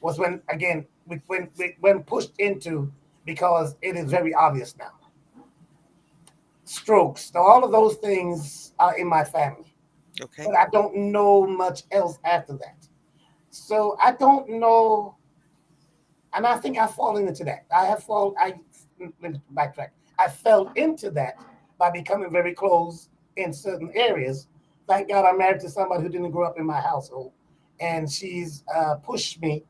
was when, again, when pushed into, because it is very obvious now. Strokes, so all of those things are in my family, Okay. but I don't know much else after that. So I don't know, and I think I've fallen into that. Let me backtrack. I fell into that by becoming very close in certain areas. Thank God I'm married to somebody who didn't grow up in my household, and she's pushed me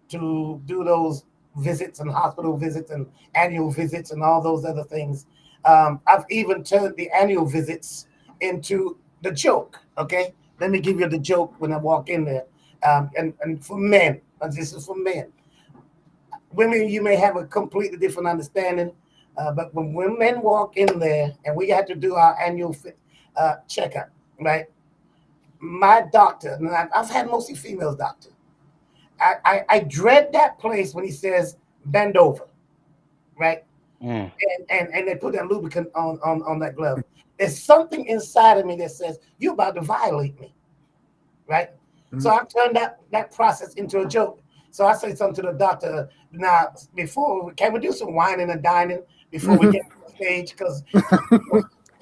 to do those visits and hospital visits and annual visits and all those other things. I've even turned the annual visits into the joke. Okay, let me give you the joke when I walk in there. And for men, this is for men. Women, you may have a completely different understanding, but when women walk in there and we have to do our annual checkup, right? My doctor, and I've had mostly females doctor. I dread that place when he says bend over, right? Mm. And they put that lubricant on that glove. There's something inside of me that says you're about to violate me, right? So I've turned that process into a joke. So I say something to the doctor now. Can we do some whining and dining before we get to the stage? Because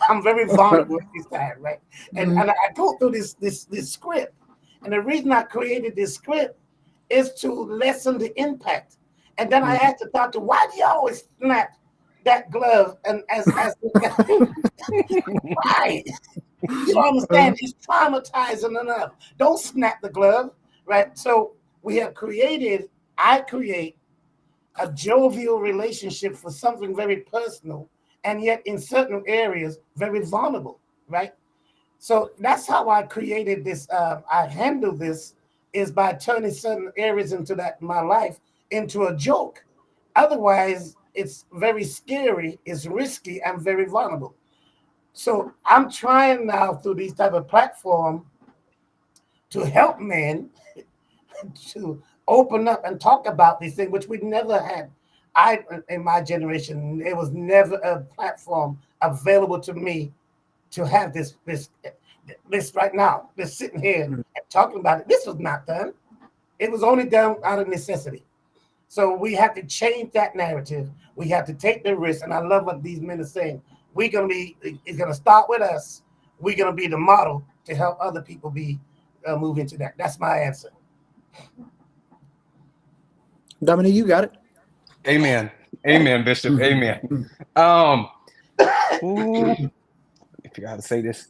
I'm very vulnerable at this time, right? And I go through this script, and the reason I created this script is to lessen the impact. And then I asked the doctor, why do you always snap that glove? And as why? You don't understand. It's traumatizing enough. Don't snap the glove, right? So I create a jovial relationship for something very personal, and yet in certain areas, very vulnerable, right? So that's how I created this. I handle this is by turning certain areas into my life into a joke. Otherwise, it's very scary, it's risky, and very vulnerable. So I'm trying now through these type of platform to help men to open up and talk about these things, which we never had. In my generation, it was never a platform available to me to have this right now. This sitting here and talking about it. This was not done. It was only done out of necessity. So we have to change that narrative. We have to take the risk. And I love what these men are saying. It's gonna start with us. We're gonna be the model to help other people move into that. That's my answer. Dominic, you got it. Amen. Amen, Bishop. Amen. Ooh, if you gotta say this.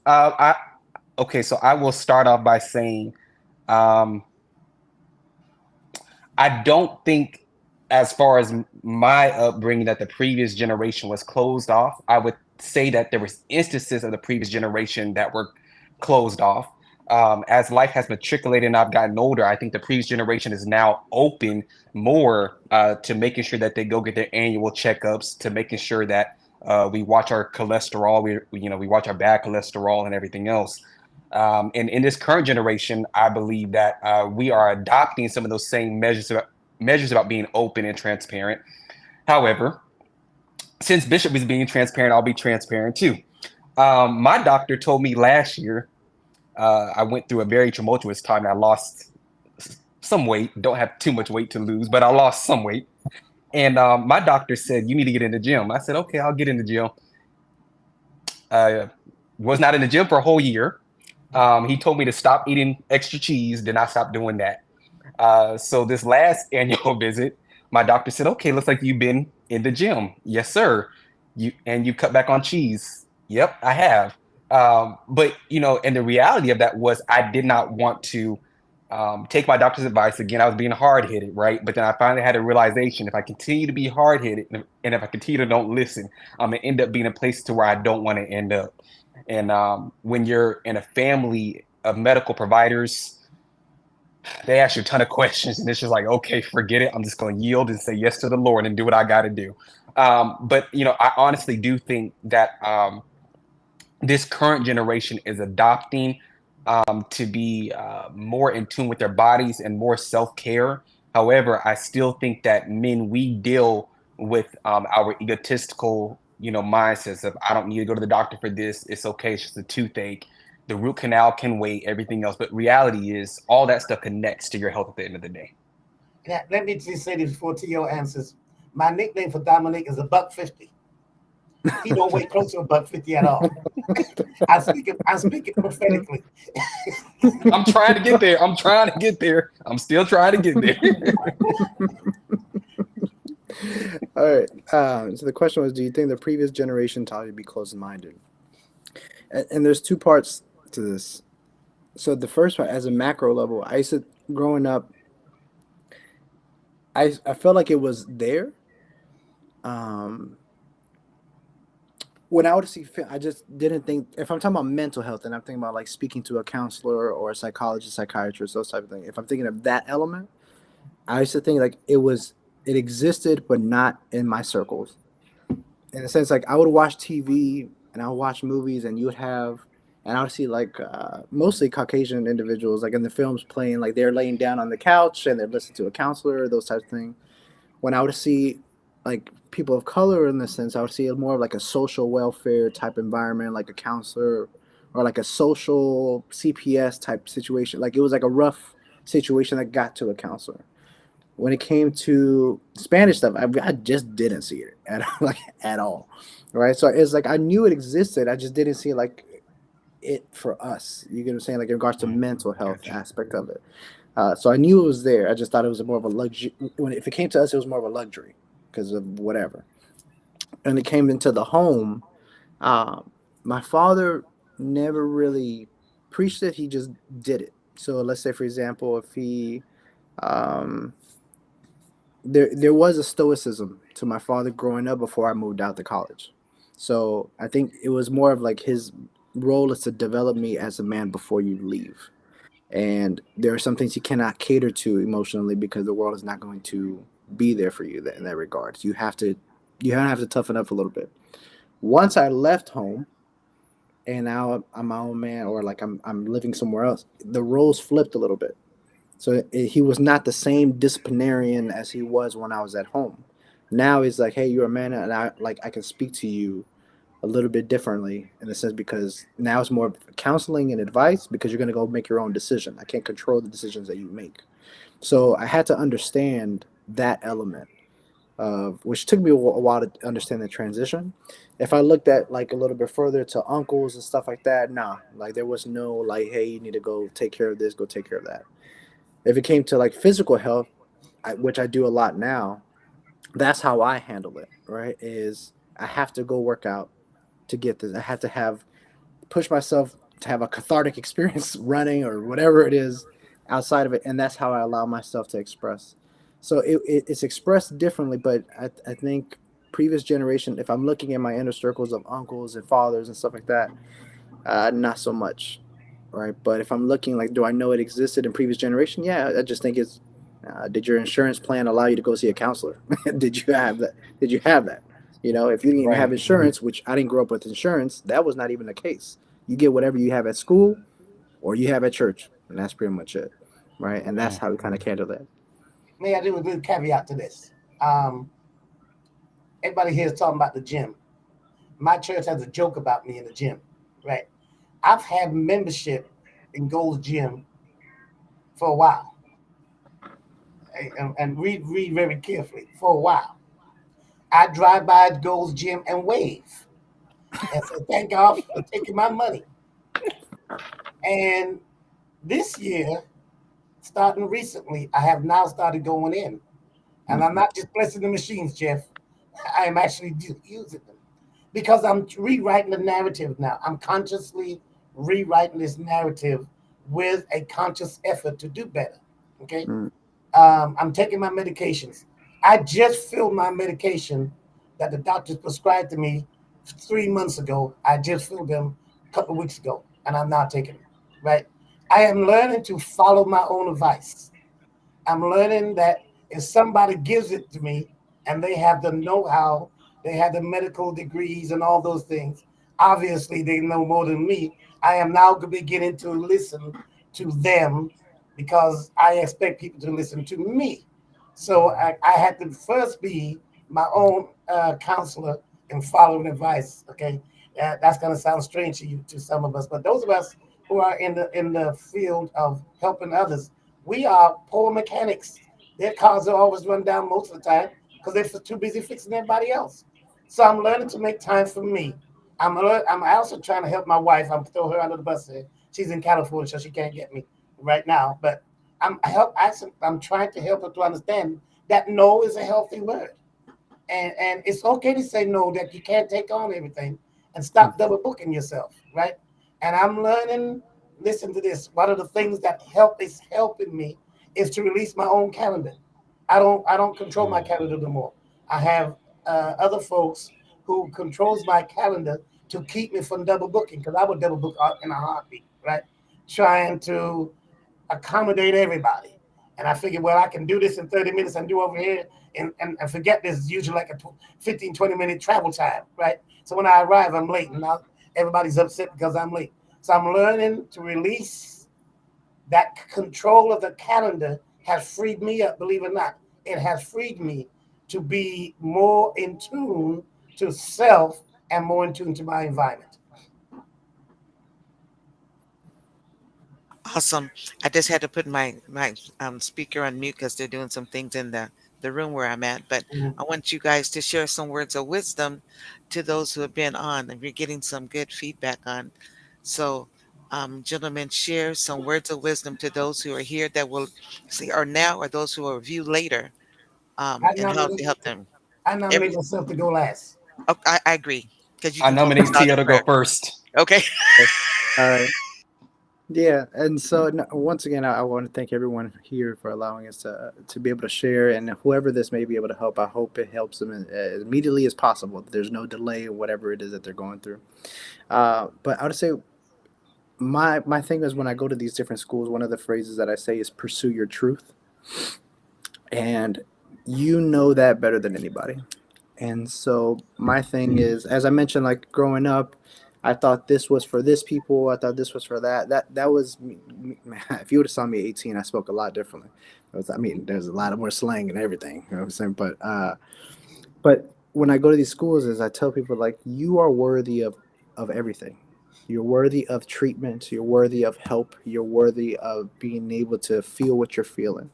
Okay, so I will start off by saying I don't think, as far as my upbringing, that the previous generation was closed off. I would say that there was instances of the previous generation that were closed off. As life has matriculated and I've gotten older, I think the previous generation is now open more to making sure that they go get their annual checkups, to making sure that we watch our cholesterol, we watch our bad cholesterol and everything else. And in this current generation, I believe that we are adopting some of those same measures about being open and transparent. However, since Bishop is being transparent, I'll be transparent too. My doctor told me last year I went through a very tumultuous time. I lost some weight. Don't have too much weight to lose, but I lost some weight. And my doctor said, you need to get in the gym. I said, okay, I'll get in the gym. Was not in the gym for a whole year. He told me to stop eating extra cheese. Then I stopped doing that. So this last annual visit, my doctor said, okay, looks like you've been in the gym. Yes, sir. You cut back on cheese. Yep, I have. But and the reality of that was I did not want to take my doctor's advice. Again, I was being hard-headed, right? But then I finally had a realization: if I continue to be hard-headed and if I continue to don't listen, I'm gonna end up being in a place to where I don't want to end up. And when you're in a family of medical providers, they ask you a ton of questions, and it's just like, okay, forget it. I'm just going to yield and say yes to the Lord and do what I got to do. But I honestly do think that this current generation is adopting to be more in tune with their bodies and more self-care. However, I still think that men, we deal with our egotistical, mindsets of I don't need to go to the doctor for this. It's okay. It's just a toothache. The root canal can wait, everything else. But reality is all that stuff connects to your health at the end of the day. Yeah, let me just say this before T.O. answers. My nickname for Dominic is $150. He don't weigh close to $150 at all. I'm speaking prophetically. I'm trying to get there. I'm still trying to get there. All right. So the question was, do you think the previous generation taught you to be closed-minded? And there's two parts to this. So the first part, as a macro level, I used to, growing up, I felt like it was there. When I would see, I just didn't think, if I'm talking about mental health and I'm thinking about like speaking to a counselor or a psychologist, psychiatrist, those type of things. If I'm thinking of that element, I used to think like it existed, but not in my circles. In a sense, like I would watch TV and I would watch movies and I would see like mostly Caucasian individuals like in the films playing, like they're laying down on the couch and they're listening to a counselor, those types of things. When I would see like people of color in the sense, I would see it more of like a social welfare type environment, like a counselor or like a social CPS type situation. Like it was like a rough situation that got to a counselor. When it came to Spanish stuff, I just didn't see it at all, right? So it's like I knew it existed, I just didn't see like it for us. You get what I'm saying? Like in regards to mental health aspect of it. So I knew it was there. I just thought it was more of a luxury. If it came to us, it was more of a luxury because of whatever. And it came into the home. My father never really preached it. He just did it. So let's say, for example, if he there was a stoicism to my father growing up before I moved out to college. So I think it was more of like his role is to develop me as a man before you leave. And there are some things you cannot cater to emotionally because the world is not going to be there for you in that regard. You have to toughen up a little bit. Once I left home and now I'm my own man, or like I'm living somewhere else, the roles flipped a little bit. So he was not the same disciplinarian as he was when I was at home. Now he's like, hey, you're a man, and I can speak to you a little bit differently in a sense, because now it's more counseling and advice because you're going to go make your own decision. I can't control the decisions that you make. So I had to understand that element, which took me a while to understand the transition. If I looked at like a little bit further to uncles and stuff like that, nah, like there was no like, hey, you need to go take care of this, go take care of that. If it came to like physical health, which I do a lot now, that's how I handle it, right? Is I have to go work out to get this. I have to push myself to have a cathartic experience running or whatever it is outside of it. And that's how I allow myself to express. So it's expressed differently, but I think previous generation, if I'm looking at my inner circles of uncles and fathers and stuff like that, not so much. right? But if I'm looking like, do I know it existed in previous generation? Yeah, I just think it's. Did your insurance plan allow you to go see a counselor? Did you have that? Did you have that? You know, if you didn't even have Right. insurance, which I didn't grow up with insurance, that was not even the case. You get whatever you have at school or you have at church, and that's pretty much it, right? And that's Mm. how we kind of handle that. May I do a good caveat to this? Um, Everybody here is talking about the gym. My church has a joke about me in the gym, right? I've had membership in Gold's Gym for a while, and read very carefully for a while. I drive by Gold's Gym and wave and say thank God for taking my money. And this year, starting recently, I have now started going in, and I'm not just blessing the machines, Jeff. I am actually using them because I'm rewriting the narrative now. I'm consciously rewriting this narrative with a conscious effort to do better. Okay. Mm. I'm taking my medications. I just filled my medication that the doctors prescribed to me 3 months ago. I just filled them a couple of weeks ago, and I'm now taking them. Right. I am learning to follow my own advice. I'm learning that if somebody gives it to me and they have the know-how, they have the medical degrees and all those things, obviously they know more than me. I am now beginning to listen to them because I expect people to listen to me. So I had to first be my own counselor and following advice. Okay, that's gonna sound strange to you, to some of us, but those of us who are in the field of helping others, we are poor mechanics. Their cars are always run down most of the time because they're too busy fixing everybody else. So I'm learning to make time for me. I'm also trying to help my wife. I'm throw her under the bus here. She's in California, so she can't get me right now. But I'm trying to help her to understand that no is a healthy word, and it's okay to say no. That you can't take on everything, and stop double booking yourself, right? And I'm learning. Listen to this. One of the things that is helping me is to release my own calendar. I don't control my Mm. calendar no more. I have other folks who controls my calendar to keep me from double booking because I would double book out in a heartbeat, right? Trying to accommodate everybody. And I figured, well, I can do this in 30 minutes and do over here and forget this is usually like a 15, 20-minute travel time, right? So when I arrive, I'm late and now everybody's upset because I'm late. So I'm learning to release that control of the calendar has freed me up, believe it or not. It has freed me to be more in tune to self and more in tune to my environment. Awesome. I just had to put my speaker on mute because they're doing some things in the room where I'm at. But Mhm. I want you guys to share some words of wisdom to those who have been on, and we're getting some good feedback on. So, gentlemen, share some words of wisdom to those who are here that will see or now, or those who will view later, I and how nominate, to help them. I nominate Every, myself to go last. oh, I agree because you I can close us nominate out Tio in to go prayer. first. Okay. All right. Yeah, and so no, once again, I want to thank everyone here for allowing us to be able to share, and whoever this may be able to help, I hope it helps them as immediately as possible. There's no delay in whatever it is that they're going through. But I would say my thing is when I go to these different schools, one of the phrases that I say is pursue your truth, and you know that better than anybody. And so my thing is, as I mentioned, like growing up, I thought this was for this people. I thought this was for that. That was man, if you would have saw me at 18, I spoke a lot differently. I mean, there's a lot of more slang and everything. You know what I'm saying? But when I go to these schools, is I tell people like you are worthy of everything. You're worthy of treatment. You're worthy of help. You're worthy of being able to feel what you're feeling.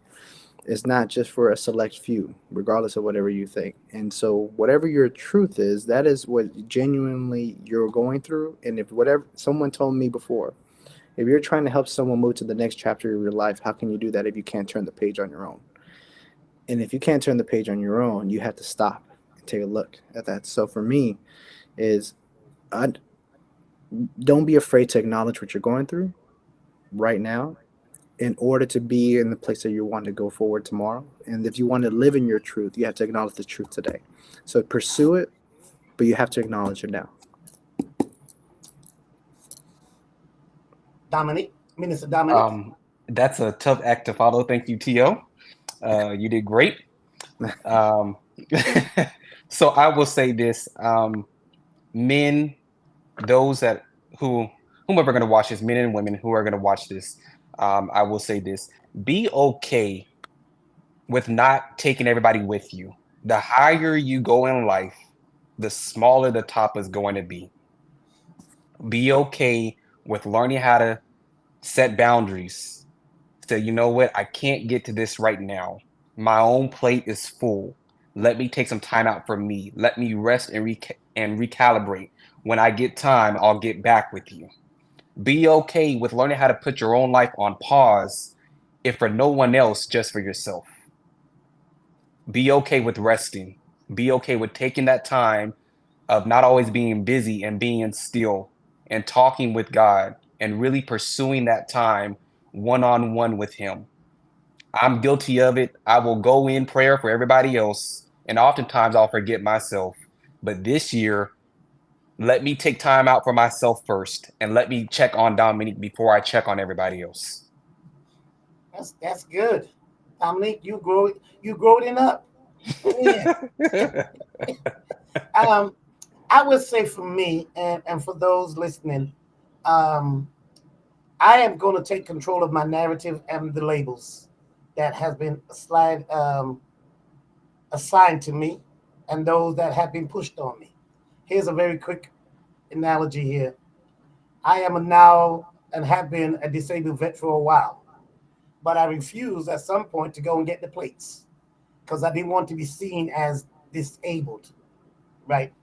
It's not just for a select few, regardless of whatever you think. And so, whatever your truth is, that is what genuinely you're going through. And if whatever someone told me before, if you're trying to help someone move to the next chapter of your life, how can you do that if you can't turn the page on your own? And if you can't turn the page on your own, you have to stop and take a look at that. So for me, is I, don't be afraid to acknowledge what you're going through right now in order to be in the place that you want to go forward tomorrow. And if you want to live in your truth, you have to acknowledge the truth today. So pursue it, but you have to acknowledge it now. Dominic, Minister Dominic. That's a tough act to follow. Thank you, T.O. You did great. Um, so I will say this, men, those that who whomever going to watch this, men and women who are going to watch this, I will say this: be okay with not taking everybody with you. The higher you go in life, the smaller the top is going to be. Be okay with learning how to set boundaries. Say, you know what, I can't get to this right now. My own plate is full. Let me take some time out for me. Let me rest and recalibrate. When I get time, I'll get back with you. Be okay with learning how to put your own life on pause, if for no one else, just for yourself. Be okay with resting. Be okay with taking that time of not always being busy and being still and talking with God and really pursuing that time one on one with Him. I'm guilty of it. I will go in prayer for everybody else, and oftentimes I'll forget myself. But this year, let me take time out for myself first, and let me check on Dominique before I check on everybody else. That's good. Dominic, you growing up. Yeah. Um, I would say for me and for those listening, um, I am going to take control of my narrative and the labels that has been assigned to me and those that have been pushed on me. Here's a very quick analogy here. I am a now and have been a disabled vet for a while, but I refused at some point to go and get the plates because I didn't want to be seen as disabled, right?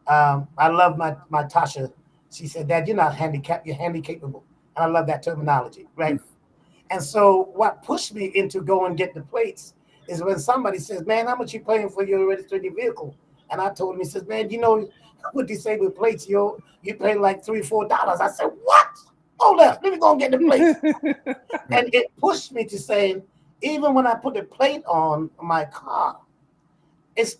I love my Tasha. She said, "Dad, you're not handicapped. You're handicapable," and I love that terminology, right? And so, what pushed me into go and get the plates is when somebody says, "Man, how much you paying for your registered vehicle?" And I told him, he says, "Man, you know, with disabled plates, you pay like $3 or $4." I said, "What? Hold up, let me go and get the plates." And it pushed me to saying, even when I put the plate on my car, it's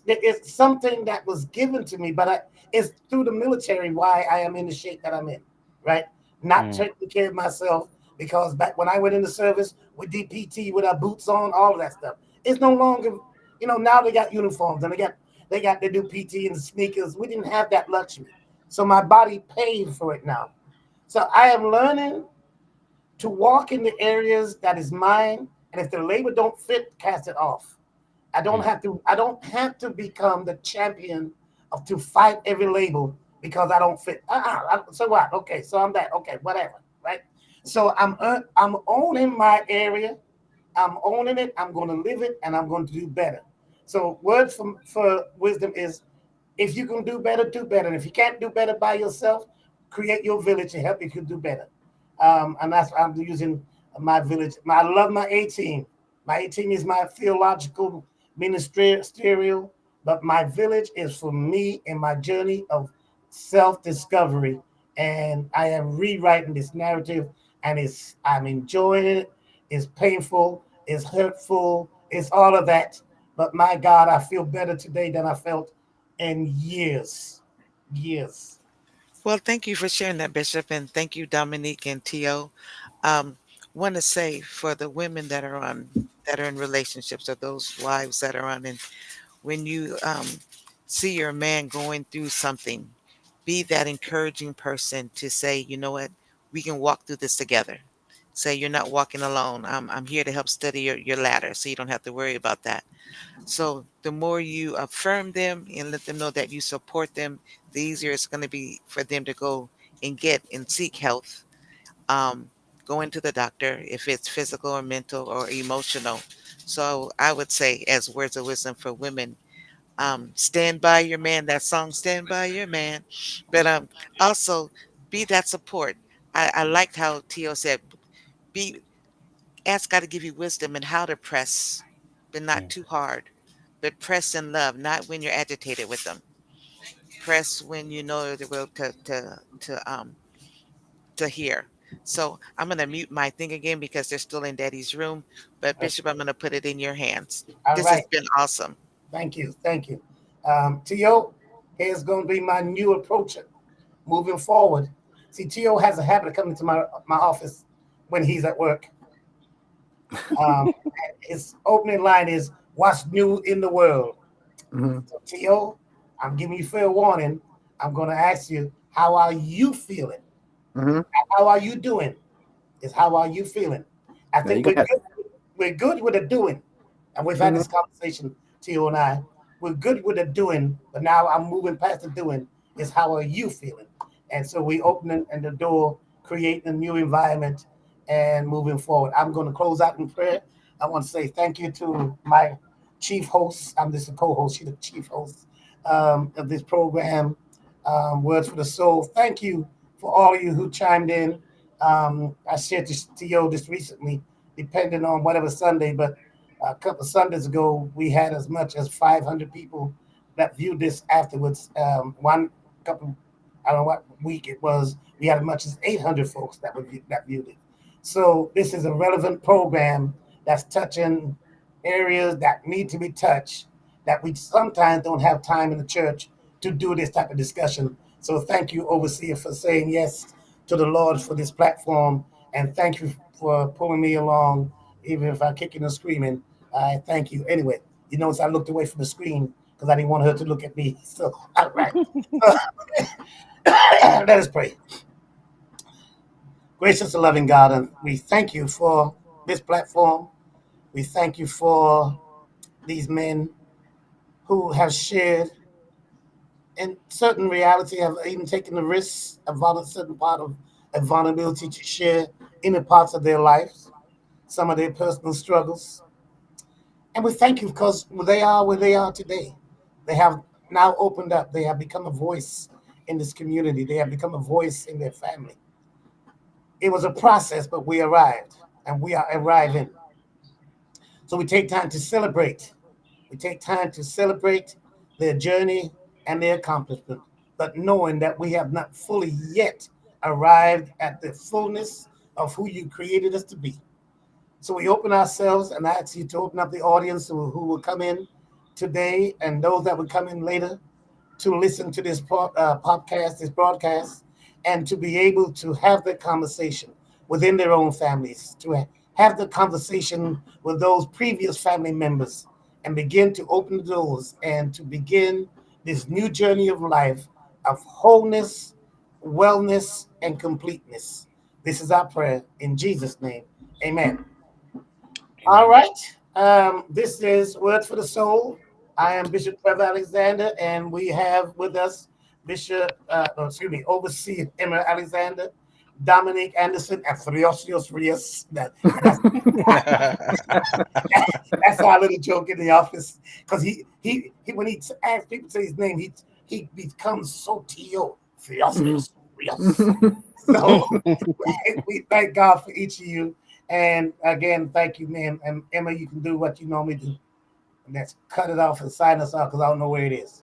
something that was given to me, but it's through the military why I am in the shape that I'm in, right? Not Mm, taking care of myself because back when I went into service with DPT with our boots on, all of that stuff, it's no longer, now they got uniforms and they do PT and sneakers. We didn't have that luxury, so my body paid for it now. So I am learning to walk in the areas that is mine, and if the labor don't fit, cast it off. mm, I don't have to become the champion of to fight every label because I don't fit. So what? Okay, so I'm that. Okay, whatever. Right. So I'm owning my area. I'm owning it. I'm going to live it, and I'm going to do better. So words for wisdom is, if you can do better, do better. And if you can't do better by yourself, create your village and help you to do better. And that's I'm using my village. I love my A team. My A team is my theological ministerial, but my village is for me in my journey of self discovery. And I am rewriting this narrative, and I'm enjoying it. It's painful, it's hurtful, it's all of that. But my God, I feel better today than I felt in years. Years. Well, thank you for sharing that, Bishop, and thank you, Dominique and Tio. Um, Want to say for the women that are in relationships, or those wives that are on, and when you see your man going through something, be that encouraging person to say, you know what, we can walk through this together. Say you're not walking alone. I'm here to help steady your ladder, so you don't have to worry about that. So the more you affirm them and let them know that you support them, the easier it's going to be for them to go and get and seek health. Um, Go into the doctor if it's physical or mental or emotional. So I would say, as words of wisdom for women, stand by your man. That song, "Stand by Your Man," but also be that support. I liked how Tio said, be ask God to give you wisdom and how to press, but not mm. too hard. But press in love, not when you're agitated with them. Press when you know the will to hear. So I'm gonna mute my thing again because they're still in Daddy's room. But Okay. Bishop, I'm gonna put it in your hands. All This has right. been awesome. Thank you. Thank you. Tio, here's going to be my new approach moving forward. See, T.O. has a habit of coming to my office when he's at work. Um, his opening line is, "What's new in the world?" Mhm. So, T.O., I'm giving you fair warning. I'm going to ask you, how are you feeling? Mhm. How are you doing? Is how are you feeling? I Now you think we're got. good. We're good with the doing, and we've had Mhm. this conversation, T.O. and I. We're good with the doing, but now I'm moving past the doing. Is how are you feeling? And so we opening and the door, creating a new environment, and moving forward. I'm going to close out in prayer. I want to say thank you to my chief host. I'm just a co-host. She's the chief host of this program, Words for the Soul. Thank you for all of you who chimed in. I shared this to you just recently, depending on whatever Sunday, but a couple of Sundays ago, we had as much as 500 people that viewed this afterwards. One couple, I don't know what week it was, we had as much as 800 folks that viewed it. So this is a relevant program that's touching areas that need to be touched that we sometimes don't have time in the church to do this type of discussion. So thank you, Overseer, for saying yes to the Lord for this platform, and thank you for pulling me along, even if I'm kicking and screaming. I thank you. Anyway, you notice I looked away from the screen because I didn't want her to look at me. So, all right. Let us pray. Gracious and loving God, and we thank you for this platform. We thank you for these men who have shared in certain reality, have even taken the risks of a certain part of a vulnerability to share any parts of their lives, some of their personal struggles. And we thank you because they are where they are today. They have now opened up. They have become a voice in this community. They have become a voice in their family. It was a process, but we arrived and we are arriving. So we take time to celebrate. We take time to celebrate their journey and their accomplishment, but knowing that we have not fully yet arrived at the fullness of who you created us to be. So we open ourselves and I ask you to open up the audience who will come in today and those that will come in later to listen to this podcast, this broadcast, and to be able to have the conversation within their own families, to have the conversation with those previous family members, and begin to open the doors and to begin this new journey of life of wholeness, wellness, and completeness. This is our prayer in Jesus' name. Amen. All Amen. right. This is Words for the Soul. I am Bishop Trevor Alexander, and we have with us Overseer Emma Alexander, Dominic Anderson, and Friosios Rios. That's our little joke in the office because he when he asks people to say his name, he becomes so T.O. Friosios Rios. So we thank God for each of you. And again, thank you, man. And Emma, you can do what you normally do. And that's cut it off and sign us out because I don't know where it is.